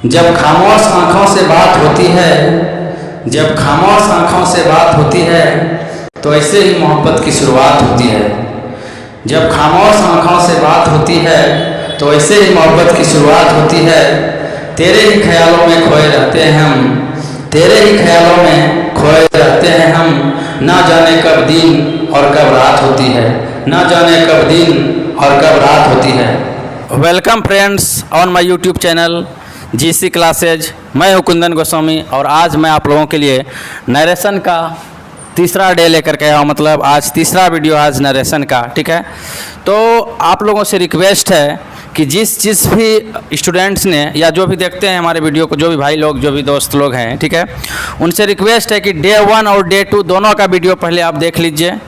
जब खामोश आँखों से बात होती है, जब खामोश आँखों से बात होती है तो ऐसे ही मोहब्बत की शुरुआत होती है। जब खामोश आँखों से बात होती है तो ऐसे ही मोहब्बत की शुरुआत होती है। तेरे ही ख्यालों में खोए रहते हैं हम, तेरे ही ख्यालों में खोए रहते हैं हम। ना जाने कब दिन और कब रात होती है, ना जाने कब दिन और कब रात होती है। Welcome friends on my YouTube channel GC classes. मैं हूं कुंदन गोस्वामी और आज मैं आप लोगों के लिए नरेशन का तीसरा डे लेकर के आया हूँ। मतलब आज तीसरा वीडियो आज नरेशन का, ठीक है। तो आप लोगों से रिक्वेस्ट है कि जिस भी स्टूडेंट्स ने या जो भी देखते हैं हमारे वीडियो को, जो भी भाई लोग, जो भी दोस्त लोग हैं, ठीक है, उनसे रिक्वेस्ट है कि डे 1 और डे 2 दोनों का वीडियो पहले आप देख लीजिए,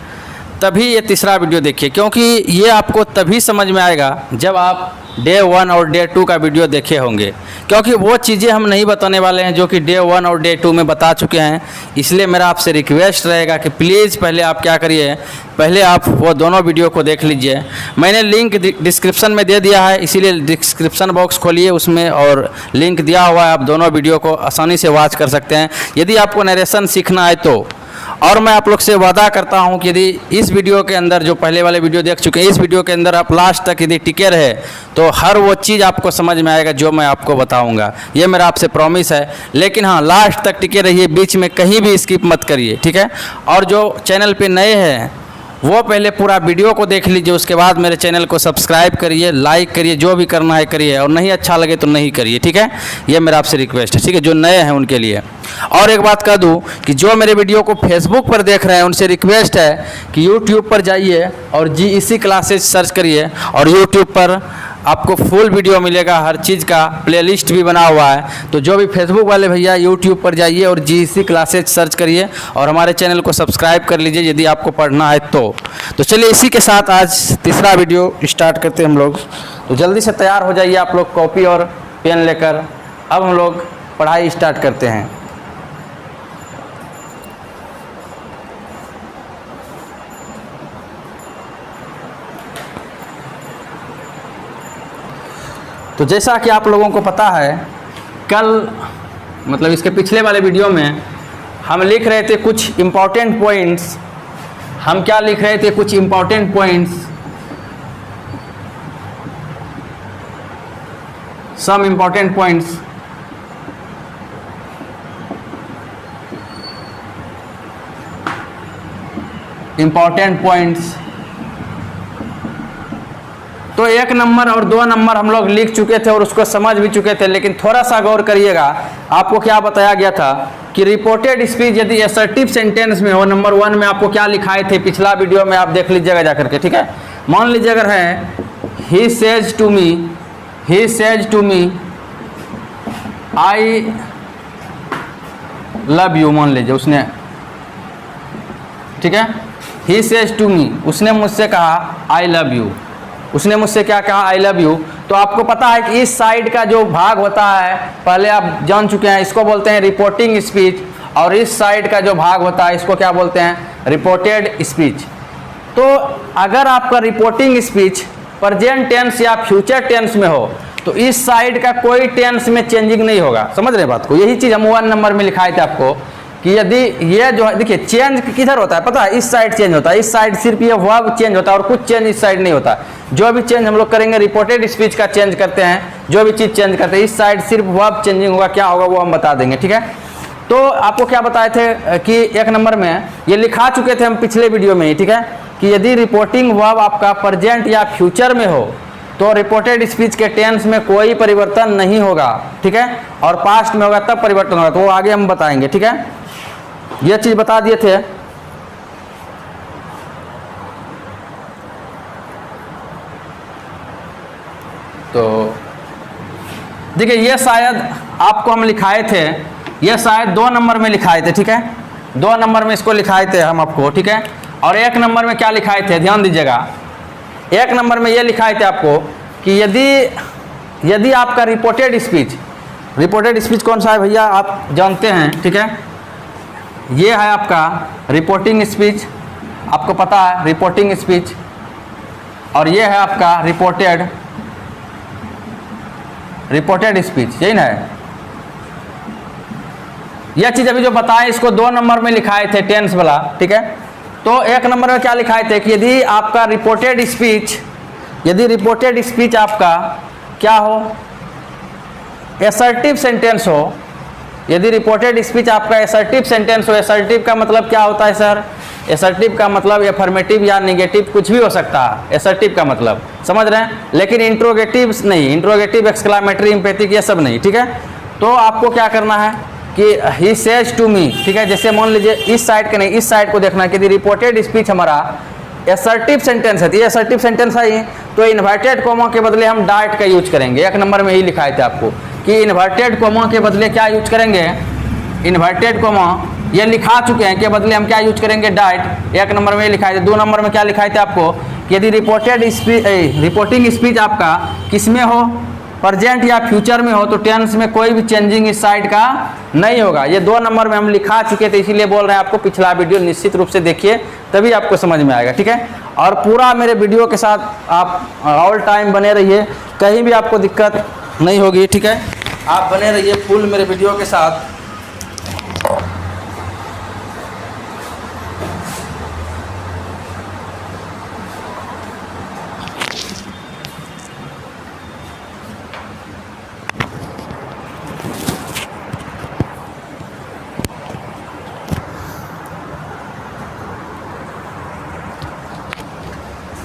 तभी ये तीसरा वीडियो देखिए, क्योंकि ये आपको तभी समझ में आएगा जब आप डे 1 और डे 2 का वीडियो देखे होंगे। क्योंकि वो चीज़ें हम नहीं बताने वाले हैं जो कि डे 1 और डे 2 में बता चुके हैं। इसलिए मेरा आपसे रिक्वेस्ट रहेगा कि प्लीज़ पहले आप क्या करिए, पहले आप वो दोनों वीडियो को देख लीजिए। मैंने लिंक डिस्क्रिप्शन में दे दिया है, इसीलिए डिस्क्रिप्शन बॉक्स खोलिए, उसमें और लिंक दिया हुआ है। आप दोनों वीडियो को आसानी से वॉच कर सकते हैं यदि आपको नरेशन सीखना है तो। और मैं आप लोग से वादा करता हूं कि यदि इस वीडियो के अंदर, जो पहले वाले वीडियो देख चुके हैं, इस वीडियो के अंदर आप लास्ट तक यदि टिके रहे तो हर वो चीज़ आपको समझ में आएगा जो मैं आपको बताऊंगा। ये मेरा आपसे प्रॉमिस है। लेकिन हाँ, लास्ट तक टिके रहिए, बीच में कहीं भी स्किप मत करिए, ठीक है। और जो चैनल पे नए हैं वो पहले पूरा वीडियो को देख लीजिए, उसके बाद मेरे चैनल को सब्सक्राइब करिए, लाइक करिए, जो भी करना है करिए, और नहीं अच्छा लगे तो नहीं करिए, ठीक है। ये मेरा आपसे रिक्वेस्ट है, ठीक है, जो नए हैं उनके लिए। और एक बात कह दूं कि जो मेरे वीडियो को फेसबुक पर देख रहे हैं उनसे रिक्वेस्ट है कि यूट्यूब पर जाइए और जीसी क्लासेज सर्च करिए, और यूट्यूब पर आपको फुल वीडियो मिलेगा, हर चीज़ का प्लेलिस्ट भी बना हुआ है। तो जो भी फेसबुक वाले भैया यूट्यूब पर जाइए और जीसी क्लासेज सर्च करिए और हमारे चैनल को सब्सक्राइब कर लीजिए यदि आपको पढ़ना है तो चलिए इसी के साथ आज तीसरा वीडियो स्टार्ट करते हैं हम लोग। तो जल्दी से तैयार हो जाइए आप लोग कॉपी और पेन लेकर। अब हम लोग पढ़ाई स्टार्ट करते हैं। तो जैसा कि आप लोगों को पता है, कल मतलब इसके पिछले वाले वीडियो में हम लिख रहे थे कुछ इम्पॉर्टेंट पॉइंट्स। हम क्या लिख रहे थे? कुछ important points, some important points. Important points तो 1 नंबर और 2 नंबर हम लोग लिख चुके थे और उसको समझ भी चुके थे। लेकिन थोड़ा सा गौर करिएगा, आपको क्या बताया गया था कि रिपोर्टेड स्पीच यदि असर्टिव सेंटेंस में हो, नंबर 1 में आपको क्या लिखाए थे पिछला वीडियो में, आप देख लीजिएगा जाकर के, ठीक है। मान लीजिए अगर है he says to me I love you, मान लीजिए उसने, ठीक है, ही सेज टू मी, उसने मुझसे कहा आई लव यू। उसने मुझसे क्या कहा? आई लव यू। तो आपको पता है कि इस साइड का जो भाग होता है, पहले आप जान चुके हैं, इसको बोलते हैं रिपोर्टिंग स्पीच, और इस साइड का जो भाग होता है इसको क्या बोलते हैं? Reported speech. तो अगर आपका रिपोर्टिंग स्पीच प्रेजेंट टेंस या फ्यूचर टेंस में हो तो इस साइड का कोई टेंस में चेंजिंग नहीं होगा। समझ रहे बात को? यही चीज़ हम 1 नंबर में लिखाए थे आपको कि यदि ये जो है, देखिए चेंज किधर होता है पता है? इस साइड चेंज होता है, इस साइड सिर्फ ये वर्ब चेंज होता है और कुछ चेंज इस साइड नहीं होता। जो भी चेंज हम लोग करेंगे रिपोर्टेड स्पीच का चेंज करते हैं, जो भी चीज़ चेंज करते हैं, इस साइड सिर्फ वर्ब चेंजिंग होगा। क्या होगा वो हम बता देंगे, ठीक है। तो आपको क्या बताए थे कि 1 नंबर में ये लिखा चुके थे हम पिछले वीडियो में ही, ठीक है, कि यदि रिपोर्टिंग वर्ब आपका प्रेजेंट या फ्यूचर में हो तो रिपोर्टेड स्पीच के टेंस में कोई परिवर्तन नहीं होगा, ठीक है, और पास्ट में होगा तब परिवर्तन होगा। तो वो आगे हम बताएंगे, ठीक है। ये चीज बता दिए थे। तो देखिए ये शायद आपको हम लिखाए थे, ये शायद 2 नंबर में लिखाए थे, ठीक है, 2 नंबर में इसको लिखाए थे हम आपको, ठीक है। और 1 नंबर में क्या लिखाए थे? ध्यान दीजिएगा, 1 नंबर में ये लिखाए थे आपको कि यदि आपका रिपोर्टेड स्पीच कौन सा है भैया? आप जानते हैं, ठीक है, ये है आपका रिपोर्टिंग स्पीच, आपको पता है रिपोर्टिंग स्पीच, और ये है आपका रिपोर्टेड स्पीच, यही ना है। यह चीज़ अभी जो बताए इसको 2 नंबर में लिखाए थे टेंस वाला, ठीक है। तो 1 नंबर में क्या लिखाए थे कि यदि आपका रिपोर्टेड स्पीच आपका क्या हो, एसर्टिव सेंटेंस हो, यदि रिपोर्टेड स्पीच आपका एसर्टिव सेंटेंस हो, एसर्टिव का मतलब क्या होता है सर? एसर्टिव का मतलब एफर्मेटिव या निगेटिव कुछ भी हो सकता है, एसर्टिव का मतलब समझ रहे हैं, लेकिन इंट्रोगेटिव नहीं, इंट्रोगेटिव, एक्सक्लामेटरी, एम्पैथिक ये सब नहीं, ठीक है। तो आपको क्या करना है कि ही सेज टू मी, ठीक है। जैसे मान लीजिए इस साइड के नहीं, इस साइड को देखना है कि यदि रिपोर्टेड स्पीच हमारा एसर्टिव सेंटेंस है, तो ये एसर्टिव सेंटेंस है ही, तो इन्वर्टेड कोमा के बदले हम डाइट का यूज करेंगे। 1 नंबर में ही लिखाए थे आपको कि इन्वर्टेड कोमा के बदले क्या यूज करेंगे, इन्वर्टेड कोमा ये लिखा चुके हैं के बदले हम क्या यूज करेंगे, डाइट। 1 नंबर में लिखाए थे। 2 नंबर में क्या लिखाए थे आपको कि यदि रिपोर्टिंग स्पीच आपका किस में हो, प्रेजेंट या फ्यूचर में हो, तो टेंस में कोई भी चेंजिंग इस साइड का नहीं होगा। ये 2 नंबर में हम लिखा चुके थे, इसीलिए बोल रहे हैं आपको पिछला वीडियो निश्चित रूप से देखिए, तभी आपको समझ में आएगा, ठीक है। और पूरा मेरे वीडियो के साथ आप ऑल टाइम बने रहिए, कहीं भी आपको दिक्कत नहीं होगी, ठीक है। आप बने रहिए फुल मेरे वीडियो के साथ।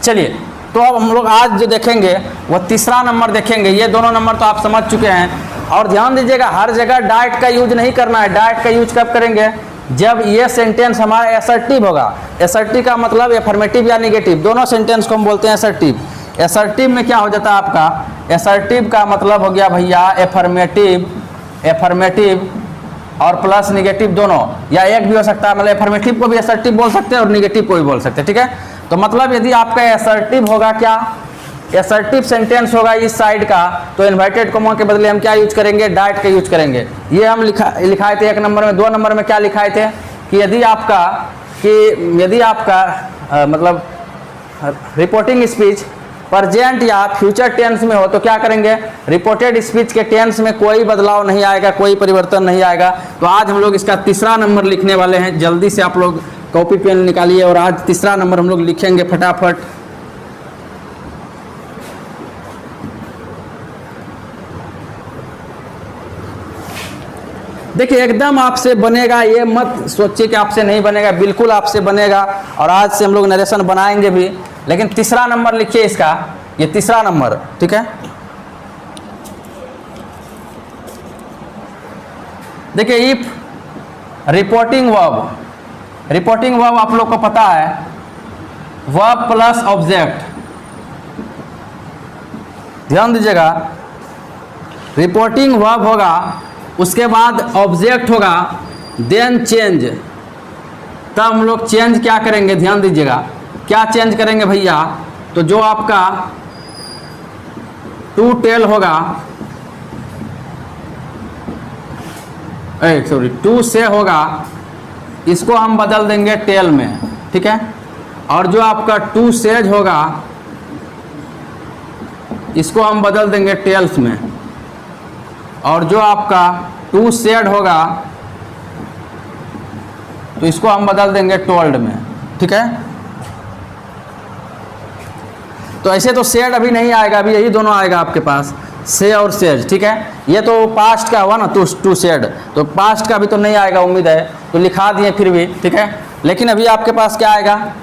चलिए, तो अब हम लोग आज जो देखेंगे वो तीसरा नंबर देखेंगे। ये दोनों नंबर तो आप समझ चुके हैं। और ध्यान दीजिएगा, हर जगह डाइट का यूज नहीं करना है। डाइट का यूज कब करेंगे, जब ये सेंटेंस हमारा एसर्टिव होगा। एसर्टिव का मतलब एफर्मेटिव या निगेटिव, दोनों सेंटेंस को हम बोलते हैं एसर्टिव। एसर्टिव में क्या हो जाता है आपका, एसर्टिव का मतलब हो गया भैया एफर्मेटिव और प्लस निगेटिव दोनों, या एक भी हो सकता है, मतलब एफर्मेटिव को भी एसर्टिव बोल सकते हैं और निगेटिव को भी बोल सकते हैं, ठीक है। तो मतलब यदि आपका एसर्टिव होगा, क्या एसर्टिव सेंटेंस होगा इस साइड का, तो इन्वर्टेड कोमा के बदले हम क्या यूज करेंगे, डाइट का यूज करेंगे। ये हम लिखाए थे 1 नंबर में। 2 नंबर में क्या लिखाए थे कि यदि आपका मतलब रिपोर्टिंग स्पीच प्रेजेंट या फ्यूचर टेंस में हो, तो क्या करेंगे, रिपोर्टेड स्पीच के टेंस में कोई बदलाव नहीं आएगा, कोई परिवर्तन नहीं आएगा। तो आज हम लोग इसका तीसरा नंबर लिखने वाले हैं। जल्दी से आप लोग कॉपी पेन निकालिए और आज तीसरा नंबर हम लोग लिखेंगे फटाफट। देखिए, एकदम आपसे बनेगा, ये मत सोचिए कि आपसे नहीं बनेगा, बिल्कुल आपसे बनेगा। और आज से हम लोग नरेशन बनाएंगे भी। लेकिन तीसरा नंबर लिखिए इसका, ये तीसरा नंबर, ठीक है। देखिए, इफ रिपोर्टिंग वर्ब आप लोग को पता है, वर्ब प्लस ऑब्जेक्ट। ध्यान दीजिएगा, रिपोर्टिंग वर्ब होगा, उसके बाद ऑब्जेक्ट होगा, देन चेंज। तब हम लोग चेंज क्या करेंगे, ध्यान दीजिएगा, क्या चेंज करेंगे भैया, तो जो आपका टू टेल होगा, टू से होगा, इसको हम बदल देंगे टेल में, ठीक है। और जो आपका टू सेज होगा, इसको हम बदल देंगे टेल्स में। और जो आपका टू सेड होगा, तो इसको हम बदल देंगे टोल्ड में, ठीक है। तो ऐसे तो सेड अभी नहीं आएगा, अभी यही दोनों आएगा आपके पास, से और सेज, ठीक है। ये तो पास्ट का हुआ ना, टू सेड, तो पास्ट का भी तो नहीं आएगा, उम्मीद है, तो लिखा दिए फिर भी, ठीक है। लेकिन अभी आपके पास क्या आएगा,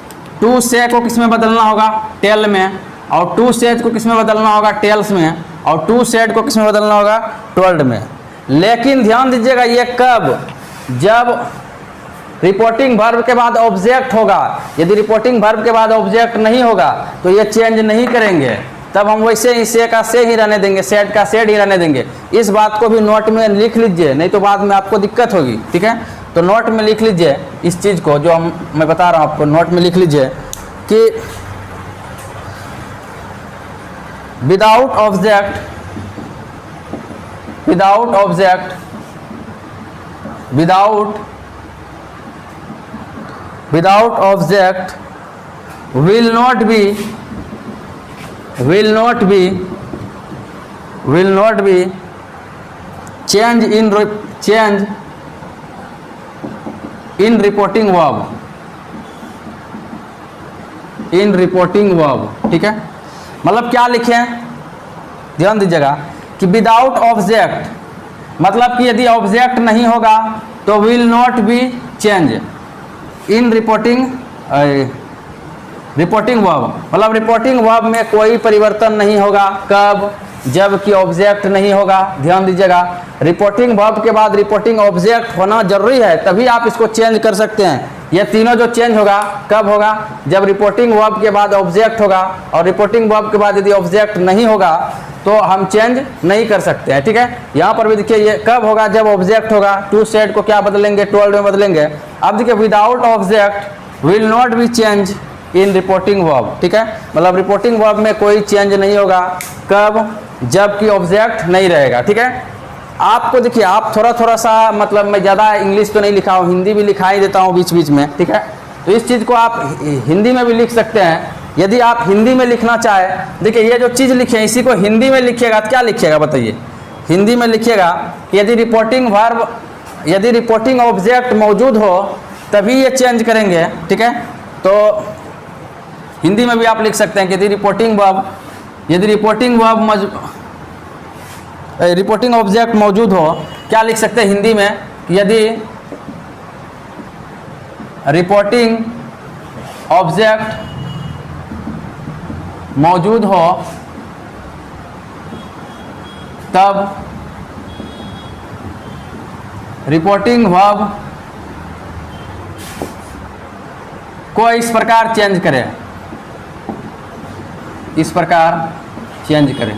टू से को किस में बदलना होगा, टेल में, और टू सेज को किस में बदलना होगा, टेल्स में, और टू सेड को किस में बदलना होगा, टोल्ड में। लेकिन ध्यान दीजिएगा, ये कब, जब रिपोर्टिंग वर्ब के बाद ऑब्जेक्ट होगा। यदि रिपोर्टिंग वर्ब के बाद ऑब्जेक्ट नहीं होगा तो ये चेंज नहीं करेंगे, तब हम वैसे ही से का से ही रहने देंगे, सेड का सेड ही रहने देंगे। इस बात को भी नोट में लिख लीजिए, नहीं तो बाद में आपको दिक्कत होगी, ठीक है। तो नोट में लिख लीजिए इस चीज़ को, जो मैं बता रहा हूँ आपको, नोट में लिख लीजिए कि without object will not be change in reporting verb, in reporting verb, ठीक है। मतलब क्या लिखे हैं, ध्यान दीजिएगा कि विदाउट ऑब्जेक्ट, मतलब कि यदि ऑब्जेक्ट नहीं होगा तो will not be change in reporting verb, मतलब रिपोर्टिंग वर्ब में कोई परिवर्तन नहीं होगा। कब, जबकि ऑब्जेक्ट नहीं होगा। ध्यान दीजिएगा, रिपोर्टिंग वर्ब के बाद रिपोर्टिंग ऑब्जेक्ट होना जरूरी है, तभी आप इसको चेंज कर सकते हैं। ये तीनों जो चेंज होगा कब होगा, जब रिपोर्टिंग वर्ब के बाद ऑब्जेक्ट होगा, और रिपोर्टिंग वर्ब के बाद यदि ऑब्जेक्ट नहीं होगा तो हम चेंज नहीं कर सकते हैं, ठीक है। यहाँ पर भी देखिए ये कब होगा, जब ऑब्जेक्ट होगा। टू सेड को क्या बदलेंगे, टोल्ड में बदलेंगे। अब देखिए without object will not be change in reporting verb, ठीक है। मतलब रिपोर्टिंग वर्ब में कोई चेंज नहीं होगा। कब, जबकि ऑब्जेक्ट नहीं रहेगा, ठीक है। आपको देखिए, आप थोड़ा सा, मतलब मैं ज़्यादा इंग्लिश तो नहीं लिखा हूँ, हिंदी भी लिखा ही देता हूँ बीच बीच में, ठीक है। तो इस चीज़ को आप हिंदी में भी लिख सकते हैं यदि आप हिंदी में लिखना चाहें। देखिए ये जो चीज़ लिखे हैं इसी को हिंदी में लिखिएगा तो क्या लिखिएगा बताइए। हिंदी में लिखिएगा यदि रिपोर्टिंग वर्ब, यदि रिपोर्टिंग ऑब्जेक्ट मौजूद हो तभी ये चेंज करेंगे, ठीक है। तो हिंदी में भी आप लिख सकते हैं कि यदि रिपोर्टिंग ऑब्जेक्ट मौजूद हो, क्या लिख सकते हैं हिंदी में, यदि रिपोर्टिंग ऑब्जेक्ट मौजूद हो तब रिपोर्टिंग वर्ब को इस प्रकार चेंज करें, इस प्रकार चेंज करें।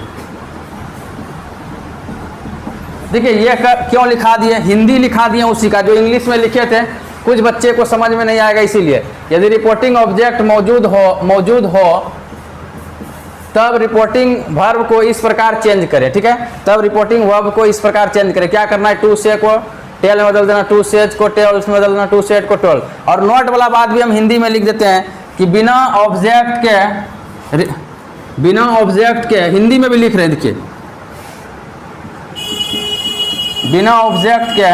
देखिए ये क्यों लिखा दिए, हिंदी लिखा दिए उसी का जो इंग्लिश में लिखे थे, कुछ बच्चे को समझ में नहीं आएगा, इसीलिए यदि रिपोर्टिंग ऑब्जेक्ट मौजूद हो तब रिपोर्टिंग वर्ब को इस प्रकार चेंज करें, ठीक है। तब रिपोर्टिंग वर्ब को इस प्रकार चेंज करें। क्या करना है, टू से को टेल में बदल देना, टू सेज को टेल में बदल देना, टू सेड को टोल। और नोट वाला बात भी हम हिंदी में लिख देते हैं कि बिना ऑब्जेक्ट के हिंदी में भी लिख रहे हैं, देखिए बिना ऑब्जेक्ट के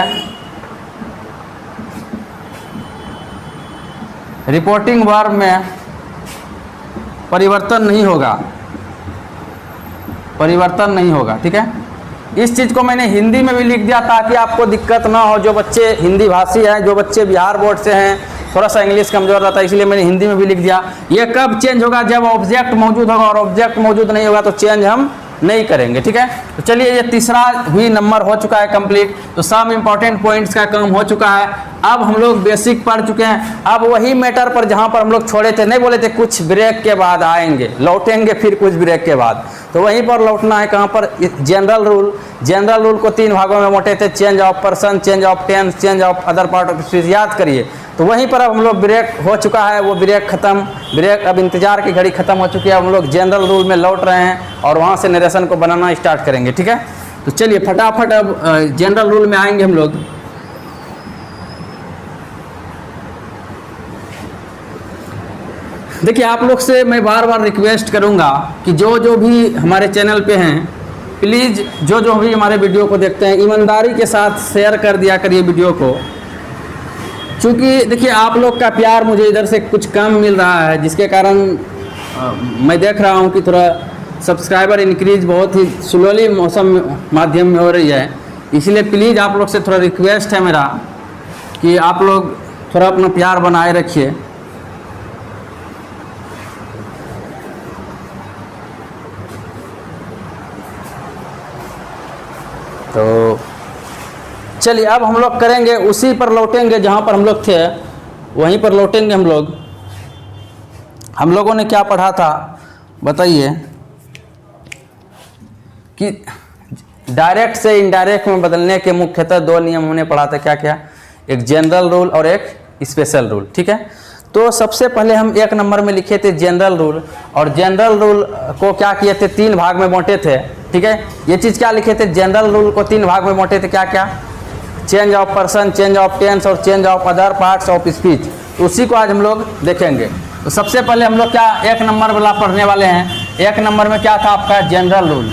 रिपोर्टिंग वर्ब में परिवर्तन नहीं होगा, ठीक है। इस चीज़ को मैंने हिंदी में भी लिख दिया ताकि आपको दिक्कत ना हो। जो बच्चे हिंदी भाषी हैं, जो बच्चे बिहार बोर्ड से हैं, थोड़ा सा इंग्लिश कमज़ोर रहता है, इसलिए मैंने हिंदी में भी लिख दिया। ये कब चेंज होगा, जब ऑब्जेक्ट मौजूद होगा, और ऑब्जेक्ट मौजूद नहीं होगा तो चेंज हम नहीं करेंगे, ठीक है। तो चलिए ये तीसरा भी नंबर हो चुका है कंप्लीट। तो सब इंपॉर्टेंट पॉइंट्स का काम हो चुका है। अब हम लोग बेसिक पढ़ चुके हैं। अब वही मैटर पर जहाँ पर हम लोग छोड़े थे, नहीं बोले थे कुछ ब्रेक के बाद आएंगे, लौटेंगे फिर कुछ ब्रेक के बाद, तो वहीं पर लौटना है। कहाँ पर, जनरल रूल को 3 भागों में बांटे थे, change of person, change of tense, change of other part of speech, याद करिए। तो वहीं पर अब हम लोग ब्रेक हो चुका है, वो ब्रेक खत्म, ब्रेक अब इंतजार की घड़ी खत्म हो चुकी है। अब हम लोग जनरल रूल में लौट रहे हैं और वहाँ से नरेशन को बनाना स्टार्ट करेंगे, ठीक है। तो चलिए फटाफट अब जनरल रूल में आएंगे हम लोग। देखिए आप लोग से मैं बार बार रिक्वेस्ट करूंगा कि जो भी हमारे चैनल पे हैं, प्लीज़ जो भी हमारे वीडियो को देखते हैं, ईमानदारी के साथ शेयर कर दिया करिए वीडियो को। चूँकि देखिए आप लोग का प्यार मुझे इधर से कुछ कम मिल रहा है, जिसके कारण मैं देख रहा हूँ कि थोड़ा सब्सक्राइबर इंक्रीज बहुत ही स्लोली माध्यम में हो रही है। इसलिए प्लीज़ आप लोग से थोड़ा रिक्वेस्ट है मेरा कि आप लोग थोड़ा अपना प्यार बनाए रखिए। तो चलिए अब हम लोग करेंगे, उसी पर लौटेंगे जहाँ पर हम लोग थे, वहीं पर लौटेंगे हम लोग। हम लोगों ने क्या पढ़ा था बताइए, कि डायरेक्ट से इनडायरेक्ट में बदलने के मुख्यतः 2 नियम हमने पढ़ा था। क्या क्या, एक जनरल रूल और एक स्पेशल रूल, ठीक है। तो सबसे पहले हम 1 नंबर में लिखे थे जनरल रूल, और जनरल रूल को क्या किए थे, 3 भाग में बांटे थे, ठीक है। ये चीज़ क्या लिखे थे, जनरल रूल को 3 भाग में बांटे थे। क्या क्या, change of person, change of tense और change of other parts of speech. उसी को आज हम लोग देखेंगे। तो सबसे पहले हम लोग क्या 1 नंबर वाला पढ़ने वाले हैं। 1 नंबर में क्या था आपका, जनरल रूल।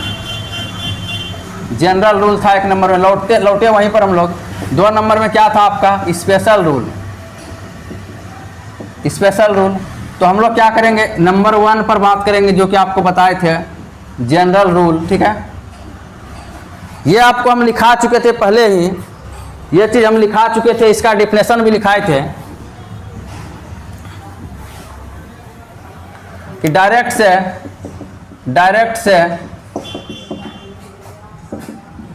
जनरल रूल था 1 नंबर में, लौटे वहीं पर हम लोग। 2 नंबर में क्या था आपका, स्पेशल रूल। Special rule. तो हम लोग क्या करेंगे, नंबर 1 पर बात करेंगे, जो कि आपको बताए थे जनरल रूल। ठीक है, ये आपको हम लिखा चुके थे पहले ही, ये चीज़ हम लिखा चुके थे, इसका डिफिनेशन भी लिखाए थे कि डायरेक्ट से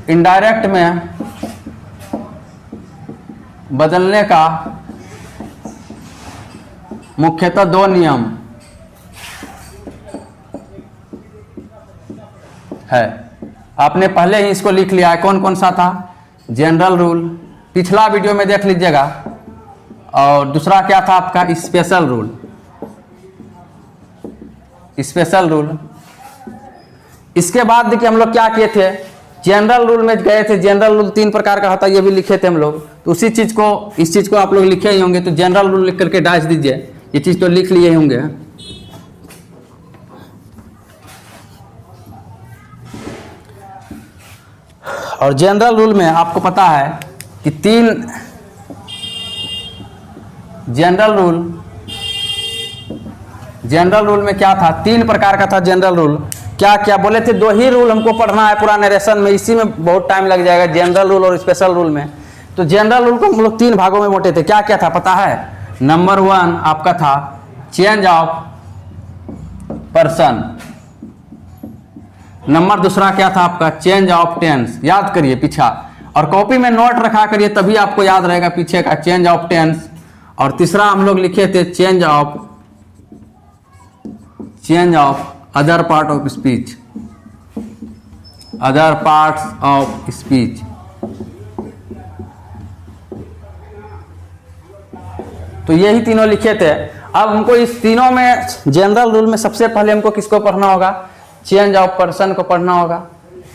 इनडायरेक्ट में बदलने का मुख्यतः 2 नियम है। आपने पहले ही इसको लिख लिया है, कौन कौन सा था, जनरल रूल, पिछला वीडियो में देख लीजिएगा, और दूसरा क्या था आपका स्पेशल रूल। स्पेशल रूल, इसके बाद देखिए हम लोग क्या किए थे, जनरल रूल में गए थे। जनरल रूल 3 प्रकार का होता है, ये भी लिखे थे हम लोग। तो उसी चीज को, इस चीज को आप लोग लिखे ही होंगे, तो जनरल रूल लिख करके डाल दीजिए, ये चीज तो लिख लिए होंगे। और जनरल रूल में आपको पता है कि 3 जनरल रूल में क्या था, 3 प्रकार का था जनरल रूल। क्या क्या बोले थे, 2 ही रूल हमको पढ़ना है पूरा नरेशन में, इसी में बहुत टाइम लग जाएगा, जनरल रूल और स्पेशल रूल में। तो जनरल रूल को हम लोग 3 भागों में बांटे थे। क्या क्या था पता है, नंबर 1 आपका था चेंज ऑफ पर्सन, नंबर दूसरा क्या था आपका चेंज ऑफ टेंस, याद करिए पीछा, और कॉपी में नोट रखा करिए, तभी आपको याद रहेगा पीछे का चेंज ऑफ टेंस। और तीसरा हम लोग लिखे थे change of other part of speech, other parts of speech. तो यही तीनों लिखे थे। अब हमको इस तीनों में, जनरल रूल में सबसे पहले हमको किसको पढ़ना होगा, चेंज ऑफ पर्सन को पढ़ना होगा।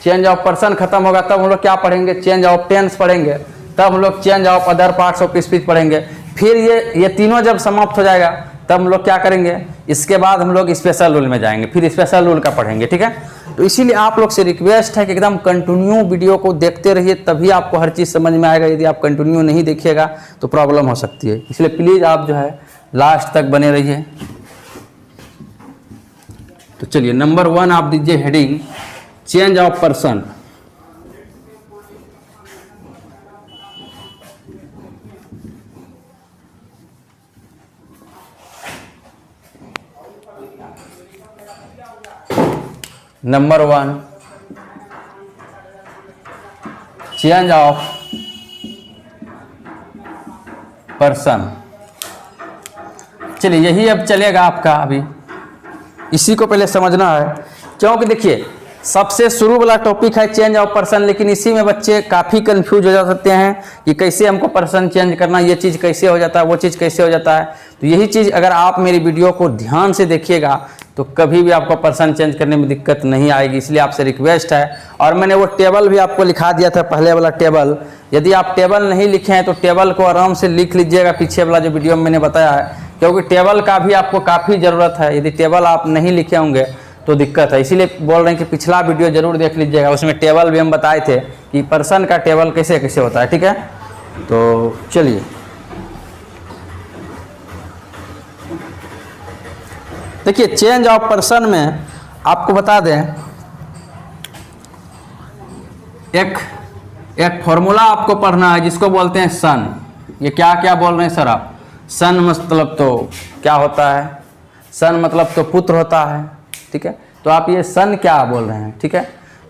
चेंज ऑफ पर्सन खत्म होगा तब हम लोग क्या पढ़ेंगे, चेंज ऑफ टेंस पढ़ेंगे, तब हम लोग change of other parts of speech पढ़ेंगे। फिर ये तीनों जब समाप्त हो जाएगा तब हम लोग क्या करेंगे, इसके बाद हम लोग स्पेशल रूल में जाएंगे, फिर स्पेशल रूल का पढ़ेंगे। ठीक है, तो इसीलिए आप लोग से रिक्वेस्ट है कि एकदम कंटिन्यू वीडियो को देखते रहिए, तभी आपको हर चीज़ समझ में आएगा। यदि आप कंटिन्यू नहीं देखिएगा तो प्रॉब्लम हो सकती है, इसलिए प्लीज़ आप जो है लास्ट तक बने रहिए। तो चलिए नंबर 1 आप दीजिए heading change of person. Number 1 change of person. चलिए यही अब चलेगा आपका, अभी इसी को पहले समझना है, क्योंकि देखिए सबसे शुरू वाला टॉपिक है चेंज ऑफ पर्सन, लेकिन इसी में बच्चे काफ़ी कंफ्यूज हो जा सकते हैं कि कैसे हमको पर्सन चेंज करना, ये चीज़ कैसे हो जाता है, वो चीज़ कैसे हो जाता है। तो यही चीज़ अगर आप मेरी वीडियो को ध्यान से देखिएगा तो कभी भी आपको पर्सन चेंज करने में दिक्कत नहीं आएगी, इसलिए आपसे रिक्वेस्ट है। और मैंने वो टेबल भी आपको लिखा दिया था, पहले वाला टेबल। यदि आप टेबल नहीं लिखे हैं तो टेबल को आराम से लिख लीजिएगा, पीछे वाला जो वीडियो में मैंने बताया है, क्योंकि टेबल का भी आपको काफ़ी ज़रूरत है। यदि टेबल आप नहीं लिखे होंगे तो दिक्कत है, इसीलिए बोल रहे हैं कि पिछला वीडियो जरूर देख लीजिएगा, उसमें टेबल भी हम बताए थे कि पर्सन का टेबल कैसे कैसे होता है। ठीक है, तो चलिए देखिए चेंज ऑफ पर्सन में आपको बता दें, एक फॉर्मूला आपको पढ़ना है जिसको बोलते हैं सन। ये क्या क्या बोल रहे हैं सर आप, सन मतलब तो क्या होता है, सन मतलब तो पुत्र होता है। ठीक है, तो आप ये सन क्या बोल रहे हैं। ठीक है,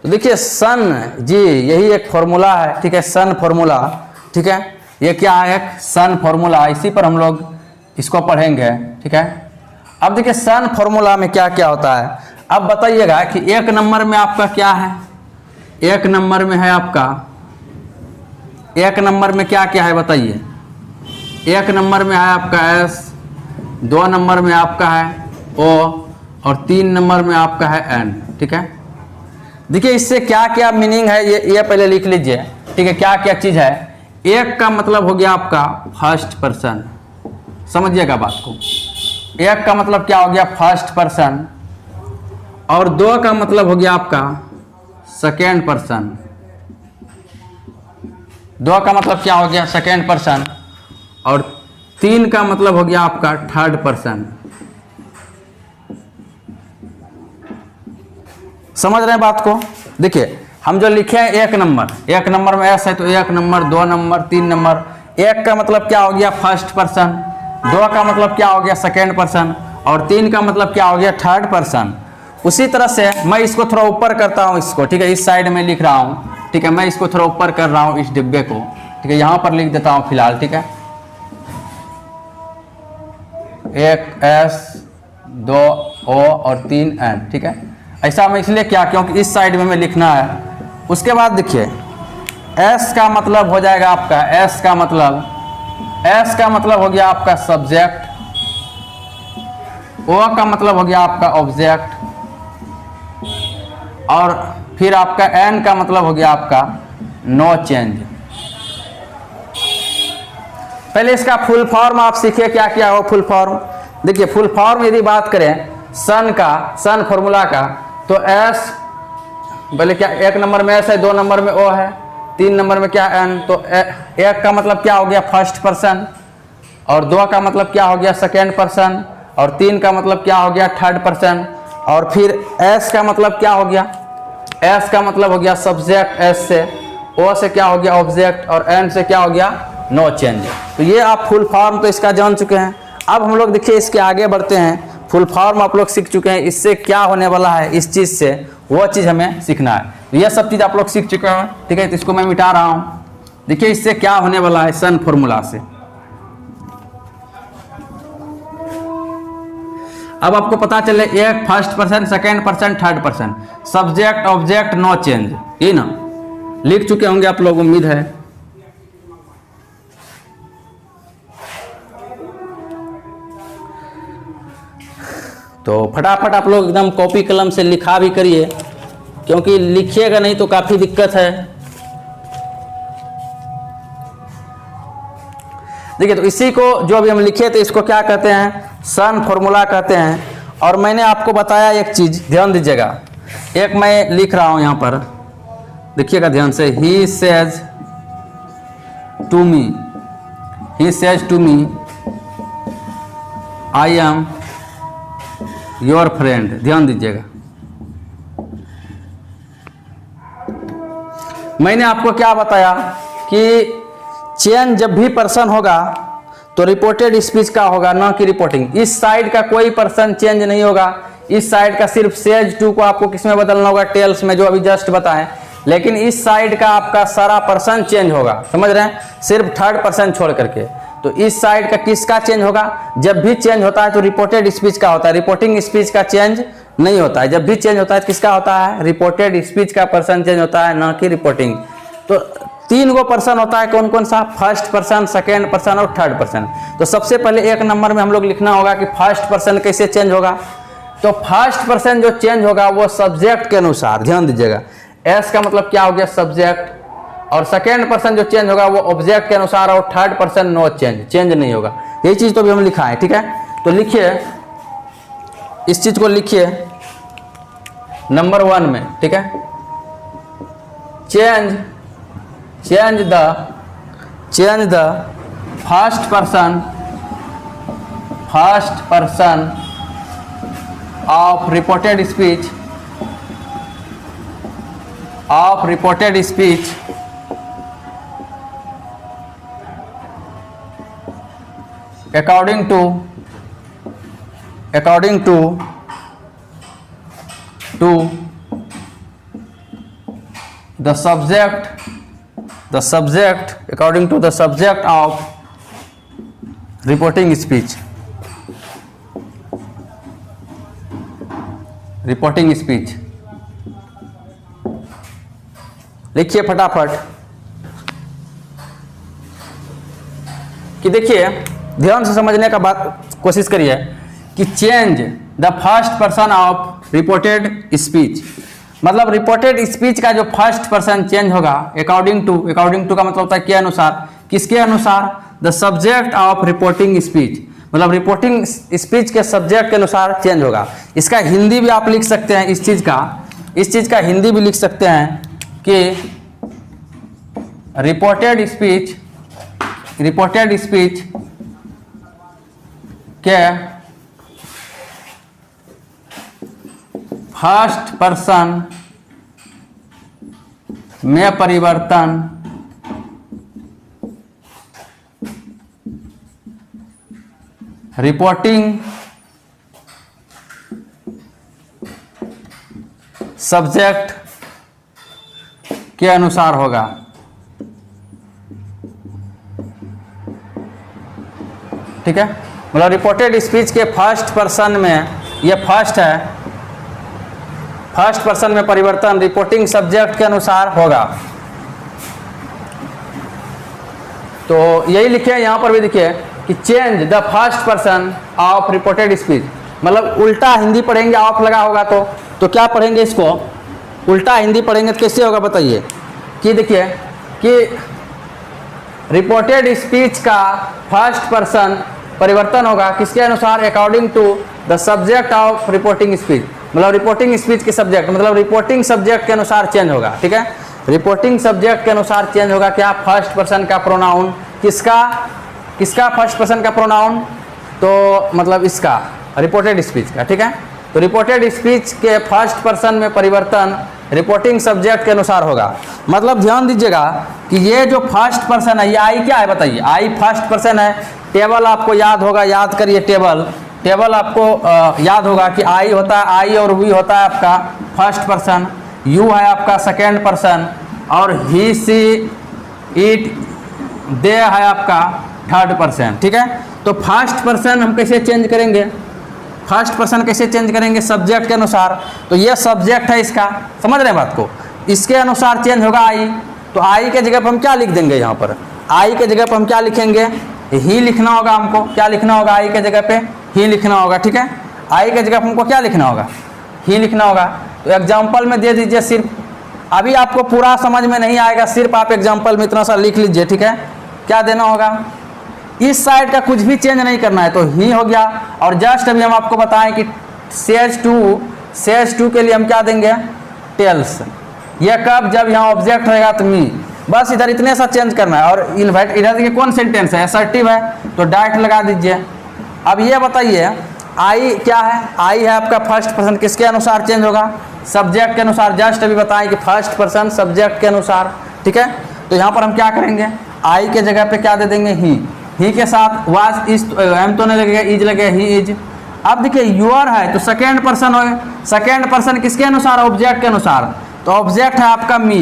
तो देखिए सन जी यही एक फॉर्मूला है। ठीक है, सन फॉर्मूला। ठीक है, ये क्या है, एक सन फॉर्मूला, इसी पर हम लोग इसको पढ़ेंगे। ठीक है, अब देखिए सन फॉर्मूला में क्या क्या होता है। अब बताइएगा कि 1 नंबर में आपका क्या है, 1 नंबर में है आपका, 1 नंबर में क्या क्या है बताइए। 1 नंबर में है आपका S, 2 नंबर में आपका है O, और 3 नंबर में आपका है N। ठीक है, देखिए इससे क्या क्या मीनिंग है ये पहले लिख लीजिए। ठीक है, क्या क्या चीज़ है। 1 का मतलब हो गया आपका फर्स्ट पर्सन, समझिएगा बात को। 1 का मतलब क्या हो गया, फर्स्ट पर्सन, और 2 का मतलब हो गया आपका सेकेंड पर्सन। 2 का मतलब क्या हो गया, सेकेंड पर्सन, और 3 का मतलब हो गया आपका थर्ड पर्सन। समझ रहे हैं बात को? देखिए हम जो लिखे हैं एक नंबर में एस है तो 1 नंबर, 2 नंबर, 3 नंबर। 1 का मतलब क्या हो गया फर्स्ट पर्सन, 2 का मतलब क्या हो गया सेकेंड पर्सन, और 3 का मतलब क्या हो गया थर्ड पर्सन। उसी तरह से मैं इसको थोड़ा ऊपर करता हूँ, इसको ठीक है, इस साइड में लिख रहा हूँ, ठीक है, मैं इसको थोड़ा ऊपर कर रहा हूँ इस डिब्बे को, ठीक है, यहाँ पर लिख देता हूँ फिलहाल, ठीक है, 1 एस, 2 ओ और 3 एन, ठीक है। ऐसा मैं इसलिए क्या, क्योंकि इस साइड में हमें लिखना है। उसके बाद देखिए एस का मतलब हो जाएगा आपका, एस का मतलब हो गया आपका सब्जेक्ट, ओ का मतलब हो गया आपका ऑब्जेक्ट, और फिर आपका एन का मतलब हो गया आपका नो चेंज। पहले इसका फुल फॉर्म आप सीखिए क्या क्या हो फुल फॉर्म। देखिए फुल फॉर्म यदि बात करें सन फॉर्मूला का, तो एस पहले क्या, 1 नंबर में एस है, 2 नंबर में ओ है, 3 नंबर में क्या एन, तो 1 का मतलब क्या हो गया फर्स्ट पर्सन, और 2 का मतलब क्या हो गया सेकेंड पर्सन, और 3 का मतलब क्या हो गया थर्ड पर्सन, और फिर एस का मतलब क्या हो गया, एस का मतलब हो गया सब्जेक्ट, एस से, ओ से क्या हो गया ऑब्जेक्ट, और एन से क्या हो गया नो चेंज। तो ये आप फुल फॉर्म तो इसका जान चुके हैं। अब हम लोग देखिए इसके आगे बढ़ते हैं। फुल फॉर्म आप लोग सीख चुके हैं, इससे क्या होने वाला है, इस चीज़ से वो चीज़ हमें सीखना है। तो ये सब चीज़ आप लोग सीख चुके हैं, ठीक है, तो इसको मैं मिटा रहा हूँ। देखिए इससे क्या होने वाला है सन फॉर्मूला से। अब आपको पता चले एक first person, second person, third person, subject object no change, ये ना लिख चुके होंगे आप लोग, उम्मीद है। तो फटाफट आप लोग एकदम कॉपी कलम से लिखा भी करिए, क्योंकि लिखिएगा नहीं तो काफ़ी दिक्कत है। देखिए तो इसी को जो अभी हम लिखे थे इसको क्या कहते हैं, सन फॉर्मूला कहते हैं। और मैंने आपको बताया एक चीज़, ध्यान दीजिएगा, एक मैं लिख रहा हूँ यहाँ पर, देखिएगा ध्यान से, he says to me I am your friend. ध्यान दीजिएगा, मैंने आपको क्या बताया कि चेंज जब भी पर्सन होगा तो रिपोर्टेड स्पीच का होगा, ना कि रिपोर्टिंग। इस साइड का कोई पर्सन चेंज नहीं होगा, इस साइड का सिर्फ सेज टू को आपको किस में बदलना होगा, टेल्स में, जो अभी जस्ट बताएं। लेकिन इस साइड का आपका सारा पर्सन चेंज होगा, समझ रहे हैं, सिर्फ थर्ड पर्सन छोड़ करके। तो इस साइड का किसका चेंज होगा, जब भी चेंज होता है तो रिपोर्टेड स्पीच का होता है, रिपोर्टिंग स्पीच का चेंज नहीं होता है। जब भी चेंज होता है तो किसका होता है, रिपोर्टेड स्पीच का पर्सन चेंज होता है, ना कि रिपोर्टिंग। तो 3 गो पर्सन होता है, कौन कौन सा, फर्स्ट पर्सन, सेकेंड पर्सन और थर्ड पर्सन। तो सबसे पहले 1 नंबर में हम लोग लिखना होगा कि फर्स्ट पर्सन कैसे चेंज होगा। तो फर्स्ट पर्सन जो चेंज होगा वो सब्जेक्ट के अनुसार, ध्यान दीजिएगा, एस का मतलब क्या हो गया सब्जेक्ट, और सेकेंड पर्सन जो चेंज होगा वो ऑब्जेक्ट के अनुसार, और थर्ड पर्सन नो चेंज नहीं होगा। यही चीज तो भी हम लिखा है, ठीक है। तो लिखिए, इस चीज को लिखिए नंबर 1 में, ठीक है, change the first person of reported speech according to the subject according to the subject of reporting speech। लिखिए फटाफट कि देखिए ध्यान से समझने का बात कोशिश करिए कि change the first person of reported speech, मतलब रिपोर्टेड स्पीच का जो फर्स्ट पर्सन चेंज होगा अकॉर्डिंग टू का मतलब होता है के अनुसार, किसके अनुसार, the subject of reporting speech, मतलब रिपोर्टिंग स्पीच के सब्जेक्ट के अनुसार चेंज होगा। इसका हिंदी भी आप लिख सकते हैं, इस चीज का हिंदी भी लिख सकते हैं कि रिपोर्टेड स्पीच के फर्स्ट पर्सन में परिवर्तन रिपोर्टिंग सब्जेक्ट के अनुसार होगा। ठीक है, मतलब रिपोर्टेड स्पीच के फर्स्ट पर्सन में, ये फर्स्ट है, फर्स्ट पर्सन में परिवर्तन रिपोर्टिंग सब्जेक्ट के अनुसार होगा। तो यही लिखे, यहां पर भी देखिए कि change the first person of reported speech, मतलब उल्टा हिंदी पढ़ेंगे, ऑफ लगा होगा तो क्या पढ़ेंगे, इसको उल्टा हिंदी पढ़ेंगे तो कैसे होगा बताइए। कि देखिए कि रिपोर्टेड स्पीच का फर्स्ट पर्सन परिवर्तन होगा किसके अनुसार, according to the subject of reporting speech, मतलब रिपोर्टिंग स्पीच के सब्जेक्ट, मतलब रिपोर्टिंग सब्जेक्ट के अनुसार चेंज होगा। ठीक है, रिपोर्टिंग सब्जेक्ट के अनुसार चेंज होगा क्या, फर्स्ट पर्सन का प्रोनाउन, किसका फर्स्ट पर्सन का प्रोनाउन, तो मतलब इसका रिपोर्टेड स्पीच का। ठीक है, तो रिपोर्टेड स्पीच के फर्स्ट पर्सन में परिवर्तन रिपोर्टिंग सब्जेक्ट के अनुसार होगा। मतलब ध्यान दीजिएगा कि ये जो फर्स्ट पर्सन है, ये आई क्या है बताइए, आई फर्स्ट पर्सन है। टेबल आपको याद होगा, याद करिए टेबल आपको याद होगा कि आई होता है, आई और वी होता है आपका फर्स्ट पर्सन, यू है आपका सेकेंड पर्सन, और ही सी इट दे है आपका थर्ड पर्सन। ठीक है, तो फर्स्ट पर्सन हम कैसे चेंज करेंगे, फर्स्ट पर्सन कैसे चेंज करेंगे, सब्जेक्ट के अनुसार। तो ये सब्जेक्ट है इसका, समझ रहे हैं बात को, इसके अनुसार चेंज होगा आई। तो आई के जगह पर हम क्या लिख देंगे, यहाँ पर आई के जगह पर हम क्या लिखेंगे, ही लिखना होगा हमको। क्या लिखना होगा, आई के जगह पे ही लिखना होगा। ठीक है, आई के जगह पर हमको क्या लिखना होगा, ही लिखना होगा। तो एग्जाम्पल में दे दीजिए, सिर्फ अभी आपको पूरा समझ में नहीं आएगा, सिर्फ आप एग्जाम्पल में इतना सा लिख लीजिए। ठीक है, क्या देना होगा, इस साइड का कुछ भी चेंज नहीं करना है, तो ही हो गया। और जस्ट अभी हम आपको बताएं कि सेज टू के लिए हम क्या देंगे, टेल्स। ये कब, जब यहाँ ऑब्जेक्ट रहेगा तो मी, बस इधर इतने सा चेंज करना है। और इन्वाइट, इधर देखिए कौन सेंटेंस है, असर्टिव है, तो डायरेक्ट लगा दीजिए। अब ये बताइए आई क्या है, आई है आपका फर्स्ट पर्सन, किसके अनुसार चेंज होगा, सब्जेक्ट के अनुसार। जस्ट अभी बताएं कि फर्स्ट पर्सन सब्जेक्ट के अनुसार। ठीक है, तो यहाँ पर हम क्या करेंगे, आई के जगह पे क्या दे देंगे, ही के साथ वाज, इज, एम तो नहीं लगेगा, इज लगेगा, ही इज। अब देखिए यूर है तो सेकेंड पर्सन हो, सेकेंड पर्सन किसके अनुसार, ऑब्जेक्ट के अनुसार। तो ऑब्जेक्ट है आपका मी,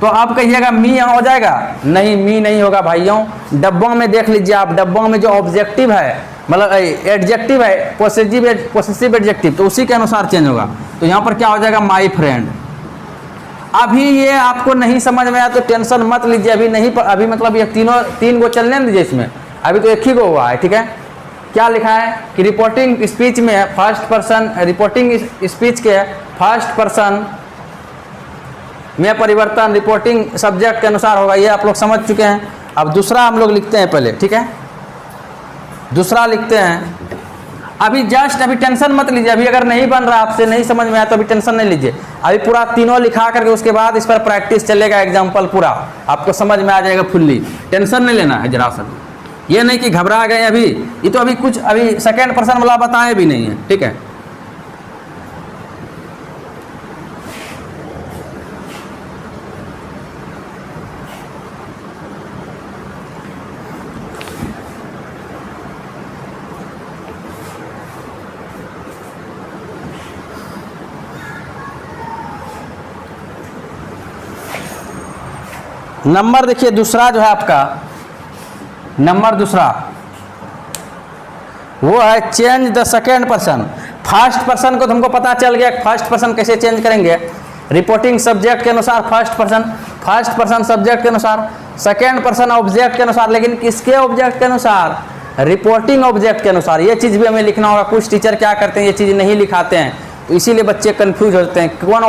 तो आप कहिएगा मी यहाँ हो जाएगा, नहीं मी नहीं होगा भाइयों। डब्बों में देख लीजिए आप, डब्बों में जो ऑब्जेक्टिव है, मतलब एडजेक्टिव है, पोसेसिव एडजेक्टिव, तो उसी के अनुसार चेंज होगा। तो यहाँ पर क्या हो जाएगा, माई फ्रेंड। अभी ये आपको नहीं समझ में आया तो टेंशन मत लीजिए, अभी नहीं, अभी मतलब ये तीन गो चलने दीजिए इसमें, अभी तो एक ही गो हुआ है। ठीक है, क्या लिखा है कि रिपोर्टिंग स्पीच में फर्स्ट पर्सन, रिपोर्टिंग स्पीच के फर्स्ट पर्सन में परिवर्तन रिपोर्टिंग सब्जेक्ट के अनुसार होगा। ये आप लोग समझ चुके हैं। अब दूसरा हम लोग लिखते हैं पहले। ठीक है, दूसरा लिखते हैं। अभी जस्ट अभी टेंशन मत लीजिए, अभी अगर नहीं बन रहा, आपसे नहीं समझ में आया तो अभी टेंशन नहीं लीजिए। अभी पूरा तीनों लिखा करके उसके बाद इस पर प्रैक्टिस चलेगा, एग्जाम्पल पूरा आपको समझ में आ जाएगा फुल्ली। टेंशन नहीं लेना है जरा सा, ये नहीं कि घबरा गए अभी, ये तो अभी कुछ अभी सेकेंड पर्सन वाला बताए भी नहीं है। ठीक है, नंबर देखिए दूसरा जो है आपका, नंबर दूसरा वो है change the second person. First person को तो हमको पता चल गया फर्स्ट पर्सन कैसे चेंज करेंगे, रिपोर्टिंग सब्जेक्ट के अनुसार फर्स्ट पर्सन सब्जेक्ट के अनुसार, सेकेंड पर्सन ऑब्जेक्ट के अनुसार। लेकिन किसके ऑब्जेक्ट के अनुसार, रिपोर्टिंग ऑब्जेक्ट के अनुसार। ये चीज़ भी हमें लिखना होगा। कुछ टीचर क्या करते हैं, ये चीज़ नहीं लिखाते हैं, तो इसीलिए बच्चे कंफ्यूज होते हैं, कौन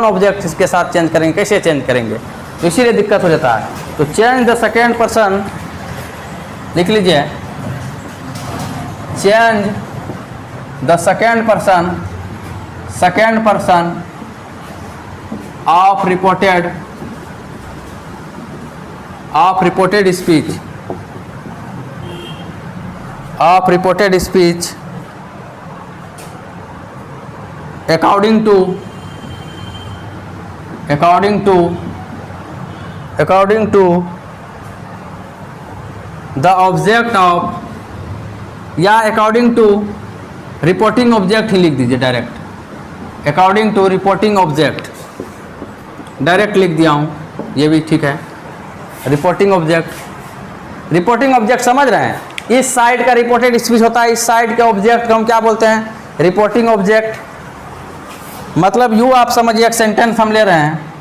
ऑब्जेक्ट इसके साथ चेंज करेंगे, कैसे चेंज करेंगे, तो इसीलिए दिक्कत हो जाता है। तो चेंज द सेकेंड पर्सन लिख लीजिए, change the second person of reported speech of reported speech according to the object of, या अकॉर्डिंग टू रिपोर्टिंग ऑब्जेक्ट ही लिख दीजिए direct, according to reporting object direct लिख दिया हूँ, ये भी ठीक है। रिपोर्टिंग ऑब्जेक्ट समझ रहे हैं, इस साइड का रिपोर्टेड स्पीच होता है, इस साइड के ऑब्जेक्ट को हम क्या बोलते हैं, रिपोर्टिंग ऑब्जेक्ट। मतलब यूँ आप समझिए, एक सेंटेंस हम ले रहे हैं,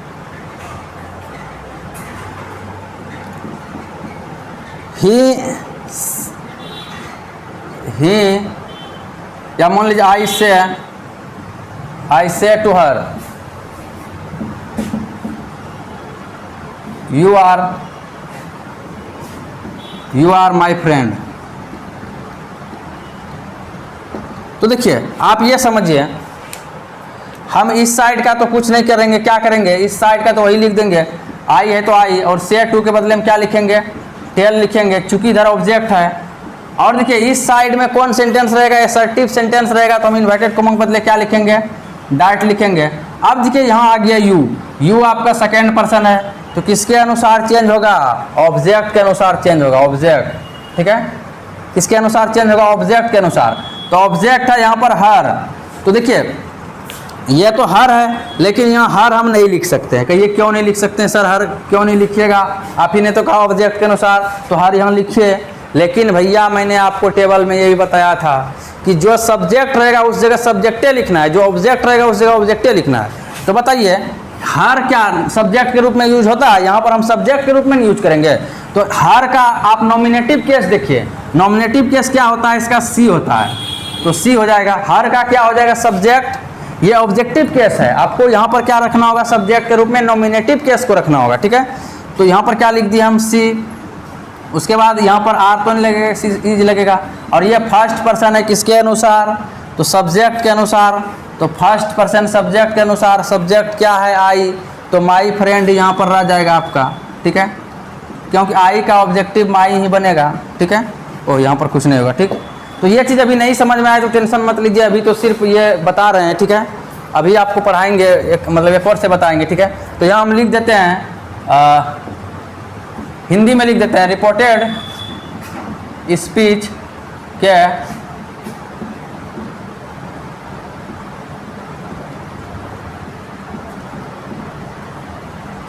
ही या मान लीजिए I say to her you are my friend. तो देखिए आप ये समझिए, हम इस साइड का तो कुछ नहीं करेंगे, क्या करेंगे, इस साइड का तो वही लिख देंगे, आई है तो आई, और से टू के बदले में क्या लिखेंगे, टेल लिखेंगे, चूंकि इधर ऑब्जेक्ट है। और देखिए इस साइड में कौन सेंटेंस रहेगा, असर्टिव सेंटेंस रहेगा, तो हम इन्वर्टेड कॉमा के बदले क्या लिखेंगे, डायरेक्ट लिखेंगे। अब देखिए यहाँ आ गया यू आपका सेकेंड पर्सन है, तो किसके अनुसार चेंज होगा, ऑब्जेक्ट के अनुसार चेंज होगा, ऑब्जेक्ट, ठीक है, किसके अनुसार चेंज होगा, ऑब्जेक्ट के अनुसार। तो ऑब्जेक्ट है यहाँ पर हर, तो देखिए ये तो हर है, लेकिन यहाँ हर हम नहीं लिख सकते हैं। कहिए क्यों नहीं लिख सकते हैं सर, हर क्यों नहीं लिखिएगा, आप ही ने तो कहा ऑब्जेक्ट के अनुसार, तो हर यहाँ लिखिए। लेकिन भैया मैंने आपको टेबल में यही बताया था कि जो सब्जेक्ट रहेगा उस जगह सब्जेक्टे लिखना है, जो ऑब्जेक्ट रहेगा उस जगह ऑब्जेक्टे लिखना है। तो बताइए हर क्या सब्जेक्ट के रूप में यूज होता है, यहाँ पर हम सब्जेक्ट के रूप में यूज करेंगे। तो हर का आप नॉमिनेटिव केस देखिए, नॉमिनेटिव केस क्या होता है, इसका सी होता है, तो सी हो जाएगा। हर का क्या हो जाएगा, सब्जेक्ट, ये ऑब्जेक्टिव केस है, आपको यहाँ पर क्या रखना होगा, सब्जेक्ट के रूप में नॉमिनेटिव केस को रखना होगा, ठीक है। तो यहाँ पर क्या लिख दिया हम, सी, उसके बाद यहाँ पर आर तो नहीं लगेगा, सी इज लगेगा। और ये फर्स्ट पर्सन है किसके अनुसार, तो सब्जेक्ट के अनुसार, तो फर्स्ट पर्सन सब्जेक्ट के अनुसार, सब्जेक्ट क्या है, आई, तो माई फ्रेंड यहाँ पर रह जाएगा आपका, ठीक है, क्योंकि आई का ऑब्जेक्टिव माई ही बनेगा, ठीक है। ओ यहाँ पर कुछ नहीं होगा, ठीक। तो ये चीज़ अभी नहीं समझ में आए तो टेंशन मत लीजिए, अभी तो सिर्फ ये बता रहे हैं, ठीक है। अभी आपको पढ़ाएंगे, एक मतलब एक और से बताएंगे, ठीक है। तो यहाँ हम लिख देते हैं, हिंदी में लिख देते हैं, रिपोर्टेड स्पीच के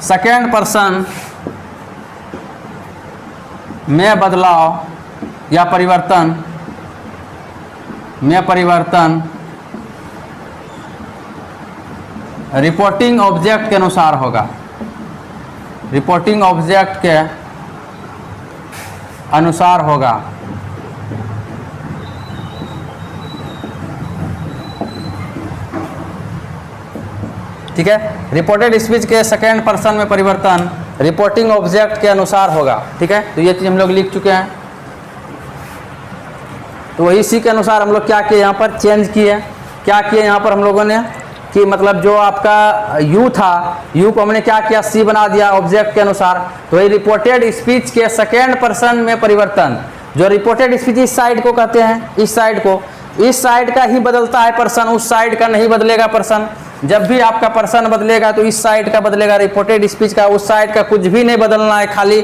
सेकेंड पर्सन में बदलाव या परिवर्तन रिपोर्टिंग ऑब्जेक्ट के अनुसार होगा, रिपोर्टिंग ऑब्जेक्ट के अनुसार होगा। ठीक है, रिपोर्टेड स्पीच के सेकेंड पर्सन में परिवर्तन रिपोर्टिंग ऑब्जेक्ट के अनुसार होगा, ठीक है। तो ये चीज़ हम लोग लिख चुके हैं। तो इसी के अनुसार हम लोग क्या किए, यहाँ पर चेंज किए, क्या किए यहाँ पर हम लोगों ने कि मतलब जो आपका यू था, यू को हमने क्या किया, सी बना दिया ऑब्जेक्ट के अनुसार। तो ये रिपोर्टेड स्पीच के सेकेंड पर्सन में परिवर्तन, जो रिपोर्टेड स्पीच इस साइड को कहते हैं, इस साइड को, इस साइड का ही बदलता है पर्सन, उस साइड का नहीं बदलेगा पर्सन। जब भी आपका पर्सन बदलेगा तो इस साइड का बदलेगा, रिपोर्टेड स्पीच का उस साइड का कुछ भी नहीं बदलना है, खाली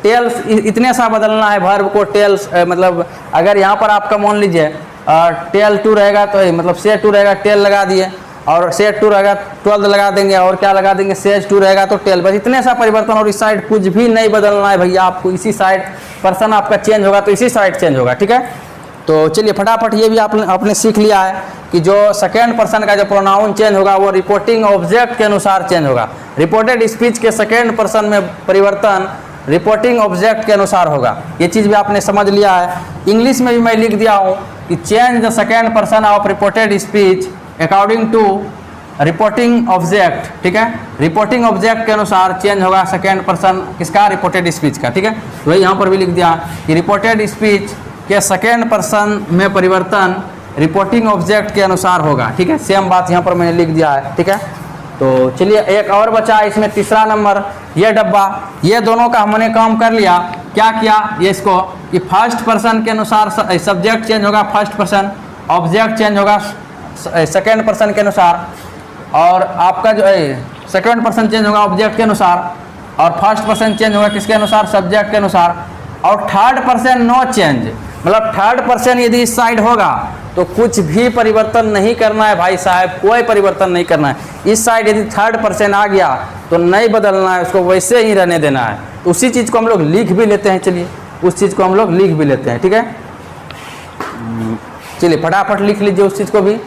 टेल्स इतने सा बदलना है, वर्ब को टेल्स, मतलब अगर यहाँ पर आपका मान लीजिए टेल टू रहेगा तो मतलब से टू रहेगा, टेल लगा दिए, और से टू रहेगा 12 लगा देंगे, और क्या लगा देंगे, सेज टू रहेगा तो टेल, बस इतने सा परिवर्तन। और इस साइड कुछ भी नहीं बदलना है भैया, आपको इसी साइड पर्सन आपका चेंज होगा तो इसी साइड चेंज होगा, ठीक है। तो चलिए फटाफट ये भी आपने सीख लिया है कि जो सेकेंड पर्सन का जो प्रोनाउन चेंज होगा वो रिपोर्टिंग ऑब्जेक्ट के अनुसार चेंज होगा। रिपोर्टेड स्पीच के सेकेंड पर्सन में परिवर्तन रिपोर्टिंग ऑब्जेक्ट के अनुसार होगा, ये चीज़ भी आपने समझ लिया है। इंग्लिश में भी मैं लिख दिया हूँ कि change the second person of reported speech according to reporting object, ठीक है। रिपोर्टिंग ऑब्जेक्ट के अनुसार चेंज होगा सेकेंड पर्सन किसका, रिपोर्टेड स्पीच का, ठीक है। वही यहाँ पर भी लिख दिया कि रिपोर्टेड स्पीच के सेकेंड पर्सन में परिवर्तन रिपोर्टिंग ऑब्जेक्ट के अनुसार होगा, ठीक है। सेम बात यहाँ पर मैंने लिख दिया है, ठीक है। तो चलिए एक और बचा इसमें तीसरा नंबर, ये डब्बा, ये दोनों का हमने काम कर लिया। क्या किया, ये इसको कि फर्स्ट पर्सन के अनुसार सब्जेक्ट चेंज होगा फर्स्ट पर्सन, ऑब्जेक्ट चेंज होगा सेकेंड पर्सन के अनुसार, और आपका जो है सेकेंड पर्सन चेंज होगा ऑब्जेक्ट के अनुसार, और फर्स्ट पर्सन चेंज होगा किसके अनुसार, सब्जेक्ट के अनुसार, और थर्ड पर्सन नो चेंज, मतलब थर्ड पर्सन यदि इस साइड होगा तो कुछ भी परिवर्तन नहीं करना है भाई साहब, कोई परिवर्तन नहीं करना है। इस साइड यदि थर्ड पर्सन आ गया तो नहीं बदलना है, उसको वैसे ही रहने देना है। तो उसी चीज़ को हम लोग लिख भी लेते हैं, चलिए उस चीज़ को हम लोग लिख भी लेते हैं, ठीक है। चलिए फटाफट लिख लीजिए उस चीज़ को भी।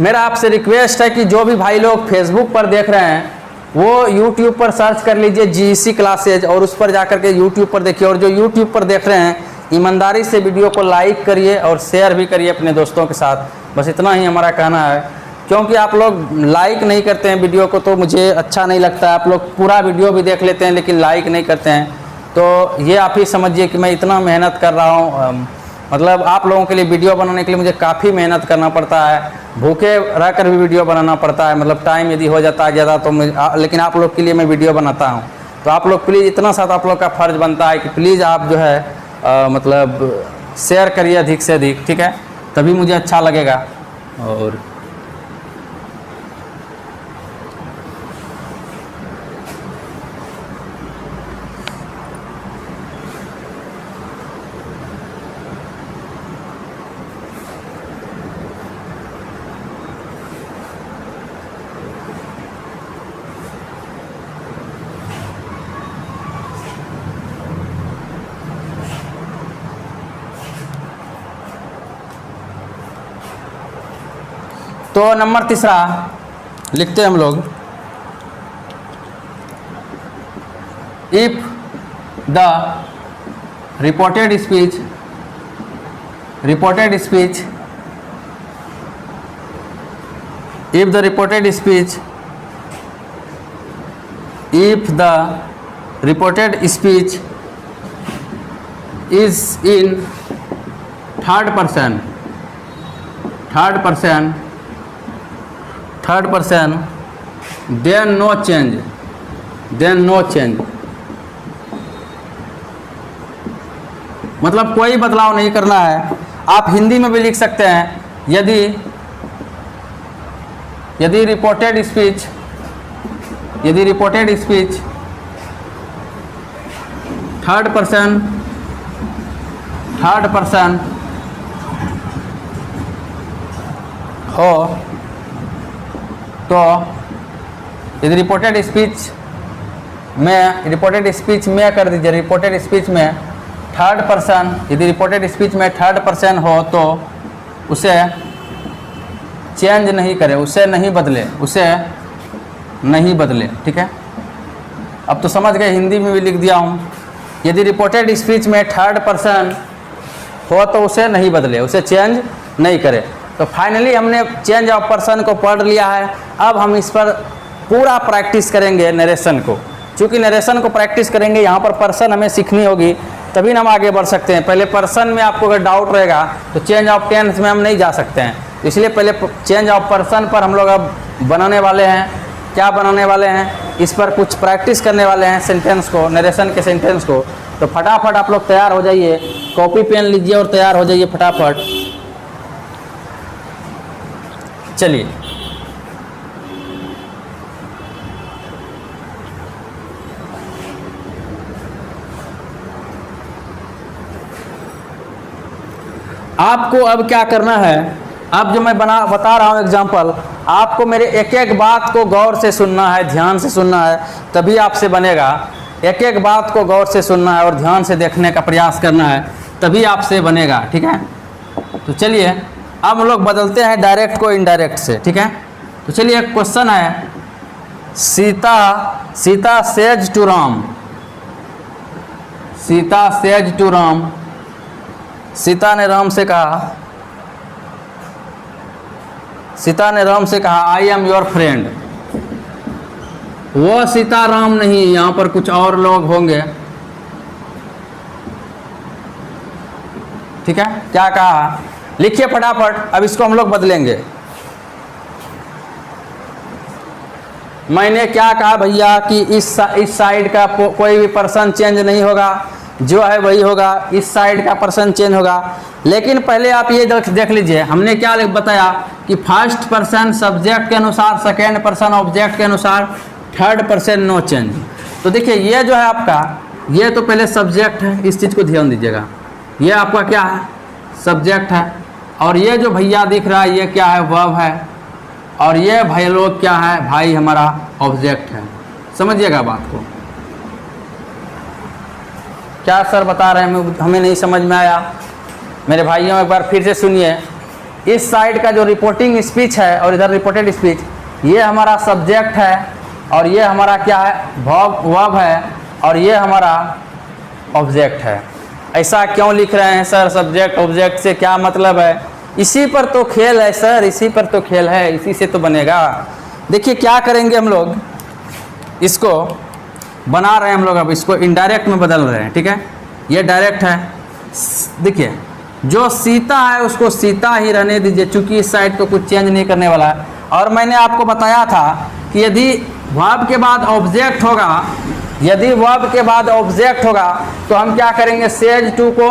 मेरा आपसे रिक्वेस्ट है कि जो भी भाई लोग फेसबुक पर देख रहे हैं वो यूट्यूब पर सर्च कर लीजिए GEC क्लासेज, और उस पर जाकर के यूट्यूब पर देखिए, और जो यूट्यूब पर देख रहे हैं ईमानदारी से वीडियो को लाइक करिए और शेयर भी करिए अपने दोस्तों के साथ। बस इतना ही हमारा कहना है, क्योंकि आप लोग लाइक नहीं करते हैं वीडियो को तो मुझे अच्छा नहीं लगता है। आप लोग पूरा वीडियो भी देख लेते हैं लेकिन लाइक नहीं करते हैं, तो ये आप ही समझिए कि मैं इतना मेहनत कर रहा हूँ, मतलब आप लोगों के लिए वीडियो बनाने के लिए मुझे काफ़ी मेहनत करना पड़ता है, भूखे रह कर भी वीडियो बनाना पड़ता है, मतलब टाइम यदि हो जाता है ज़्यादा तो लेकिन आप लोग के लिए मैं वीडियो बनाता हूँ। तो आप लोग प्लीज़ इतना साथ आप लोग का फ़र्ज़ बनता है कि प्लीज़ आप जो है मतलब शेयर करिए अधिक से अधिक, ठीक है, तभी मुझे अच्छा लगेगा। और तो नंबर तीसरा लिखते हैं हम लोग, if the reported speech if the reported speech is in third person then no change, मतलब कोई बदलाव नहीं करना है। आप हिंदी में भी लिख सकते हैं, यदि रिपोर्टेड स्पीच थर्ड पर्सन हो तो यदि रिपोर्टेड स्पीच में कर दीजिए, रिपोर्टेड स्पीच में थर्ड पर्सन, यदि रिपोर्टेड स्पीच में थर्ड पर्सन हो तो उसे चेंज नहीं करे, उसे नहीं बदले, ठीक है। अब तो समझ गए, हिंदी में भी लिख दिया हूँ। यदि रिपोर्टेड स्पीच में थर्ड पर्सन हो तो उसे नहीं बदले, उसे चेंज नहीं करे। तो फाइनली हमने चेंज ऑफ पर्सन को पढ़ लिया है। अब हम इस पर पूरा प्रैक्टिस करेंगे नरेशन को। चूँकि नरेशन को प्रैक्टिस करेंगे, यहाँ पर पर्सन हमें सीखनी होगी, तभी हम आगे बढ़ सकते हैं। पहले पर्सन में आपको अगर डाउट रहेगा तो चेंज ऑफ टेंस में हम नहीं जा सकते हैं, इसलिए पहले चेंज ऑफ पर्सन पर हम लोग अब बनाने वाले हैं। क्या बनाने वाले हैं, इस पर कुछ प्रैक्टिस करने वाले हैं सेंटेंस को, नरेशन के सेंटेंस को। तो फटाफट आप लोग तैयार हो जाइए, कॉपी पेन लीजिए और तैयार हो जाइए फटाफट। चलिए आपको अब क्या करना है, अब जो मैं बता रहा हूँ एग्जाम्पल, आपको मेरे एक एक बात को गौर से सुनना है, ध्यान से सुनना है, तभी आपसे बनेगा। एक एक बात को गौर से सुनना है और ध्यान से देखने का प्रयास करना है, तभी आपसे बनेगा, ठीक है। तो चलिए अब हम लोग बदलते हैं डायरेक्ट को इनडायरेक्ट से, ठीक है। तो चलिए एक क्वेश्चन है, सीता सेज टू राम, सीता ने राम से कहा आई एम योर फ्रेंड। वो सीता राम नहीं, यहाँ पर कुछ और लोग होंगे, ठीक है। क्या कहा लिखिए फटाफट, अब इसको हम लोग बदलेंगे। मैंने क्या कहा भैया कि इस साइड का कोई भी पर्सन चेंज नहीं होगा, जो है वही होगा, इस साइड का पर्सन चेंज होगा। लेकिन पहले आप ये देख लीजिए, हमने क्या बताया कि फर्स्ट पर्सन सब्जेक्ट के अनुसार, सेकेंड पर्सन ऑब्जेक्ट के अनुसार, थर्ड पर्सन नो चेंज। तो देखिए ये जो है आपका, ये तो पहले सब्जेक्ट है, इस चीज़ को ध्यान दीजिएगा, ये आपका क्या है, सब्जेक्ट है। और ये जो भैया दिख रहा है ये क्या है, वर्ब है। और ये भाई लोग क्या है, भाई हमारा ऑब्जेक्ट है। समझिएगा बात को, क्या सर बता रहे हैं हमें नहीं समझ में आया। मेरे भाइयों एक बार फिर से सुनिए, इस साइड का जो रिपोर्टिंग स्पीच है और इधर रिपोर्टेड स्पीच, ये हमारा सब्जेक्ट है और ये हमारा क्या है, वर्ब है, और ये हमारा ऑब्जेक्ट है। ऐसा क्यों लिख रहे हैं सर, सब्जेक्ट ऑब्जेक्ट से क्या मतलब है? इसी पर तो खेल है सर, इसी पर तो खेल है, इसी से तो बनेगा। देखिए क्या करेंगे हम लोग, इसको बना रहे हैं हम लोग, अब इसको इनडायरेक्ट में बदल रहे हैं, ठीक है। ये डायरेक्ट है, देखिए जो सीता है उसको सीता ही रहने दीजिए, चूंकि इस साइड तो कुछ चेंज नहीं करने वाला है। और मैंने आपको बताया था कि यदि वर्ब के बाद ऑब्जेक्ट होगा, यदि वर्ब के बाद ऑब्जेक्ट होगा तो हम क्या करेंगे, सेज टू को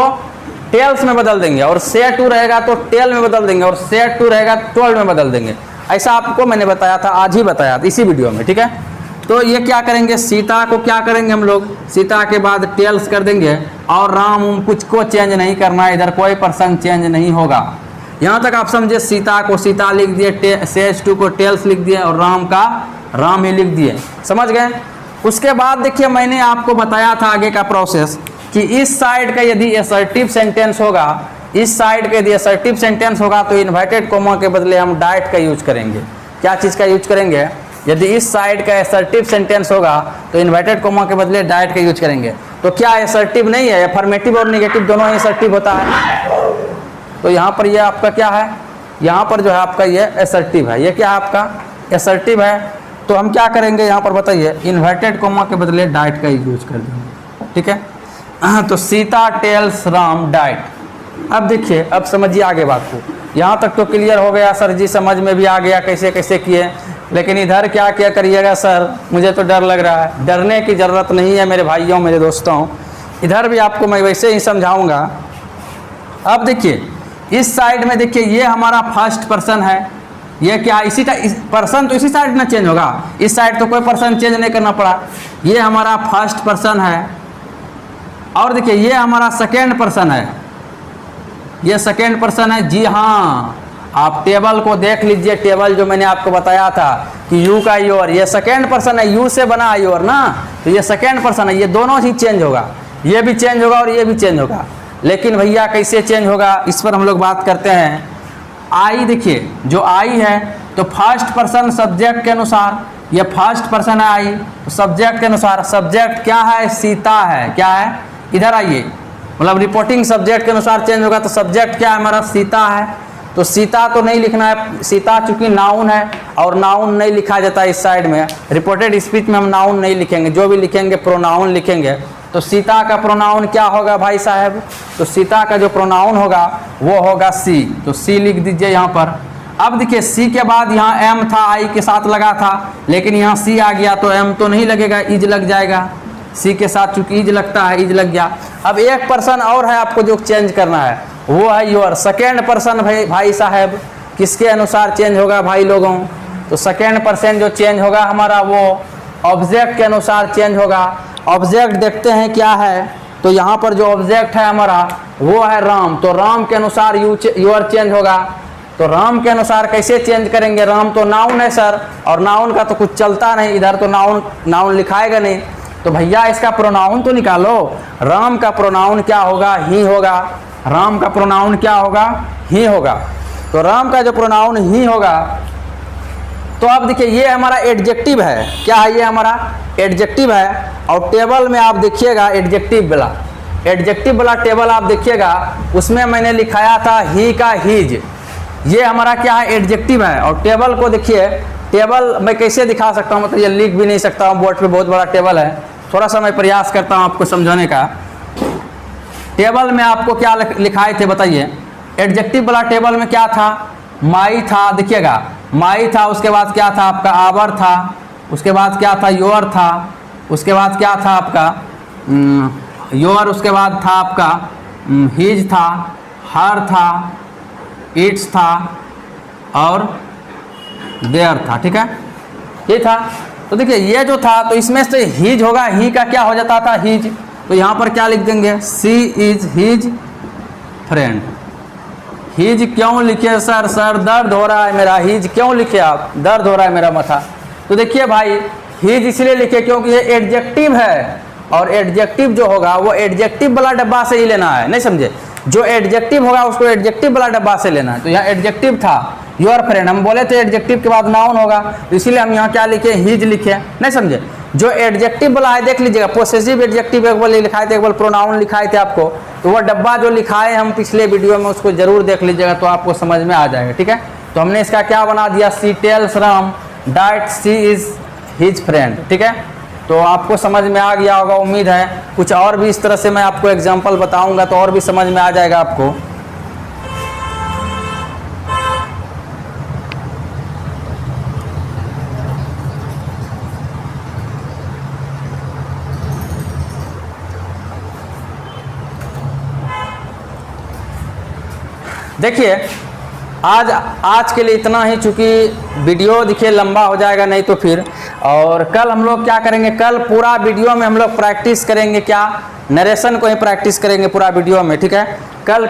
टेल्स में बदल देंगे, और से टू रहेगा तो टेल में बदल देंगे, और से टू रहेगा टोल्ड में बदल देंगे। ऐसा आपको मैंने बताया था, आज ही बताया था इसी वीडियो में, ठीक है। तो ये क्या करेंगे, सीता को क्या करेंगे हम लोग, सीता के बाद टेल्स कर देंगे, और राम कुछ को चेंज नहीं करना है, इधर कोई पर्सन चेंज नहीं होगा। यहाँ तक आप समझे, सीता को सीता लिख दिए, सेज टू को टेल्स लिख दिए, और राम का राम ही लिख दिए। समझ गए। उसके बाद देखिए मैंने आपको बताया था आगे का प्रोसेस कि इस साइड का यदि असर्टिव सेंटेंस होगा, इस साइड का यदि असर्टिव सेंटेंस होगा तो इन्वर्टेड कोमा के बदले हम डाइट का यूज करेंगे। क्या चीज़ का यूज करेंगे, यदि इस साइड का असर्टिव सेंटेंस होगा तो इन्वर्टेड कोमा के बदले डाइट का यूज करेंगे। तो क्या असर्टिव नहीं है, अफर्मेटिव और नेगेटिव दोनों ही असर्टिव होता है। तो यहाँ पर ये आपका क्या है, यहाँ पर जो है आपका ये असर्टिव है, ये क्या है आपका असर्टिव है। तो हम क्या करेंगे यहाँ पर बताइए, इन्वर्टेड कोमा के बदले डाइट का यूज कर देंगे, ठीक है। तो सीता टेल्स राम डाइट। अब देखिए, अब समझिए आगे बात को। यहाँ तक तो क्लियर हो गया सर जी, समझ में भी आ गया कैसे कैसे किए। लेकिन इधर क्या क्या करिएगा सर, मुझे तो डर लग रहा है। डरने की ज़रूरत नहीं है मेरे भाइयों, मेरे दोस्तों, इधर भी आपको मैं वैसे ही समझाऊंगा। अब देखिए इस साइड में देखिए, ये हमारा फर्स्ट पर्सन है, ये क्या इसी पर्सन तो इसी साइड में चेंज होगा, इस साइड तो कोई पर्सन चेंज नहीं करना पड़ा। ये हमारा फर्स्ट पर्सन है, और देखिए ये हमारा सेकेंड पर्सन है, ये सेकेंड पर्सन है। जी हाँ, आप टेबल को देख लीजिए, टेबल जो मैंने आपको बताया था कि यू का योर, ये सेकेंड पर्सन है, यू से बना योर ना, तो ये सेकेंड पर्सन है। ये दोनों ही चेंज होगा, ये भी चेंज होगा और ये भी चेंज होगा। लेकिन भैया कैसे चेंज होगा, इस पर हम लोग बात करते हैं। आई देखिए, जो आई है तो फर्स्ट पर्सन सब्जेक्ट के अनुसार, ये फर्स्ट पर्सन है आई, तो सब्जेक्ट के अनुसार सब्जेक्ट क्या है, सीता है। क्या है, इधर आइए, मतलब रिपोर्टिंग सब्जेक्ट के अनुसार चेंज होगा। तो सब्जेक्ट क्या है हमारा, सीता है। तो सीता तो नहीं लिखना है, सीता चूंकि नाउन है और नाउन नहीं लिखा जाता इस साइड में। रिपोर्टेड स्पीच में हम नाउन नहीं लिखेंगे, जो भी लिखेंगे प्रोनाउन लिखेंगे। तो सीता का प्रोनाउन क्या होगा भाई साहब, तो सीता का जो प्रोनाउन होगा वो होगा सी। तो सी लिख दीजिए यहाँ पर। अब देखिए सी के बाद यहाँ एम था, आई के साथ लगा था, लेकिन यहाँ सी आ गया तो एम तो नहीं लगेगा, इज लग जाएगा। सी के साथ चूंकि इज लगता है, इज लग गया। अब एक पर्सन और है आपको जो चेंज करना है, वो है योर। सेकेंड पर्सन भाई साहब किसके अनुसार चेंज होगा भाई लोगों, तो सेकेंड पर्सन जो चेंज होगा हमारा वो ऑब्जेक्ट के अनुसार चेंज होगा। ऑब्जेक्ट देखते हैं क्या है, तो यहाँ पर जो ऑब्जेक्ट है हमारा वो है राम। तो राम के अनुसार योर चेंज होगा। तो राम के अनुसार कैसे चेंज करेंगे, राम तो नाउन है सर, और नाउन का तो कुछ चलता नहीं, इधर तो नाउन लिखाएगा नहीं। तो भैया इसका प्रोनाउन तो निकालो। राम का प्रोनाउन क्या होगा, ही होगा। राम का प्रोनाउन क्या होगा, ही होगा। तो राम का जो प्रोनाउन ही होगा, तो अब देखिए ये हमारा एडजेक्टिव है। क्या है, ये हमारा एडजेक्टिव है। और टेबल में आप देखिएगा एडजेक्टिव वाला टेबल आप देखिएगा, उसमें मैंने लिखाया था ही का हीज। ये हमारा क्या है, एडजेक्टिव है। और टेबल को देखिए, टेबल मैं कैसे दिखा सकता हूँ, मतलब ये लिख भी नहीं सकता हूँ, बोर्ड पे बहुत बड़ा टेबल है। थोड़ा सा मैं प्रयास करता हूँ आपको समझाने का। टेबल में आपको क्या लिखाए थे बताइए। एडजेक्टिव वाला टेबल में क्या था, माई था, देखिएगा माई था, उसके बाद क्या था आपका आवर था, उसके बाद क्या था, योर था, उसके बाद क्या था आपका योर, उसके बाद था आपका हिज था, हर था, इट्स था और देयर था। ठीक है, ये था। तो देखिए ये जो था तो इसमें से हिज होगा, ही का क्या हो जाता था, हिज, तो यहाँ पर क्या लिख देंगे, सी इज हिज फ्रेंड। हिज क्यों लिखे सर? सर दर्द हो रहा है मेरा। हिज क्यों लिखे आप? दर्द हो रहा है मेरा माथा। तो देखिए भाई हिज इसलिए लिखे क्योंकि ये एडजेक्टिव है, और एडजेक्टिव जो होगा वो एडजेक्टिव वाला डब्बा से ही लेना है, नहीं समझे? जो एडजेक्टिव होगा उसको एडजेक्टिव वाला डब्बा से लेना है। तो यहाँ एडजेक्टिव था योर फ्रेंड, हम बोले थे एडजेक्टिव के बाद नाउन होगा, तो इसीलिए हम यहाँ क्या लिखे, हिज लिखे, नहीं समझे? जो एडजेक्टिव वाला है देख लीजिएगा, पोसेसिव एडजेक्टिव एक बार लिखाए थे, एक बार प्रोनाउन लिखाए थे आपको, तो वो डब्बा जो लिखाए हम पिछले वीडियो में उसको जरूर देख लीजिएगा, तो आपको समझ में आ जाएगा। ठीक है, तो हमने इसका क्या बना दिया, she tells Ram that she is his friend. ठीक है, तो आपको समझ में आ गया होगा, उम्मीद है। कुछ और भी इस तरह से मैं आपको एग्जाम्पल बताऊंगा तो और भी समझ में आ जाएगा आपको। देखिए आज के लिए इतना ही, चूँकि वीडियो देखिए लंबा हो जाएगा नहीं तो फिर, और कल हम लोग क्या करेंगे, कल पूरा वीडियो में हम लोग प्रैक्टिस करेंगे, क्या नरेशन को ही प्रैक्टिस करेंगे पूरा वीडियो में। ठीक है, कल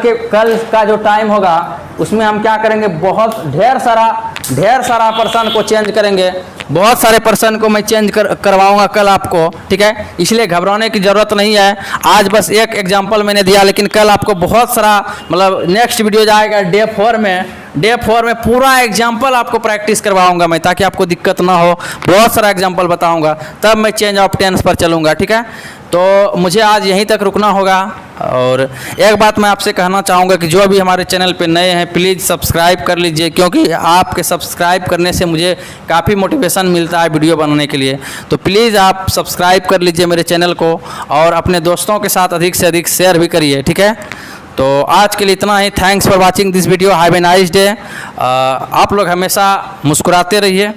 का जो टाइम होगा उसमें हम क्या करेंगे, बहुत ढेर सारा पर्सन को चेंज करेंगे, बहुत सारे पर्सन को मैं चेंज करवाऊंगा कल आपको। ठीक है, इसलिए घबराने की ज़रूरत नहीं है। आज बस एक एग्जांपल मैंने दिया, लेकिन कल आपको बहुत सारा, मतलब नेक्स्ट वीडियो जाएगा डे 4 में पूरा एग्जांपल आपको प्रैक्टिस करवाऊंगा मैं, ताकि आपको दिक्कत ना हो। बहुत सारा एग्जांपल बताऊंगा, तब मैं चेंज ऑफ टेंस पर चलूँगा। ठीक है, तो मुझे आज यहीं तक रुकना होगा। और एक बात मैं आपसे कहना चाहूँगा कि जो भी हमारे चैनल पे नए हैं प्लीज़ सब्सक्राइब कर लीजिए, क्योंकि आपके सब्सक्राइब करने से मुझे काफ़ी मोटिवेशन मिलता है वीडियो बनाने के लिए। तो प्लीज़ आप सब्सक्राइब कर लीजिए मेरे चैनल को, और अपने दोस्तों के साथ अधिक से अधिक शेयर भी करिए। ठीक है, तो आज के लिए इतना ही। Thanks for watching this video. Have a nice day. आप लोग हमेशा मुस्कुराते रहिए।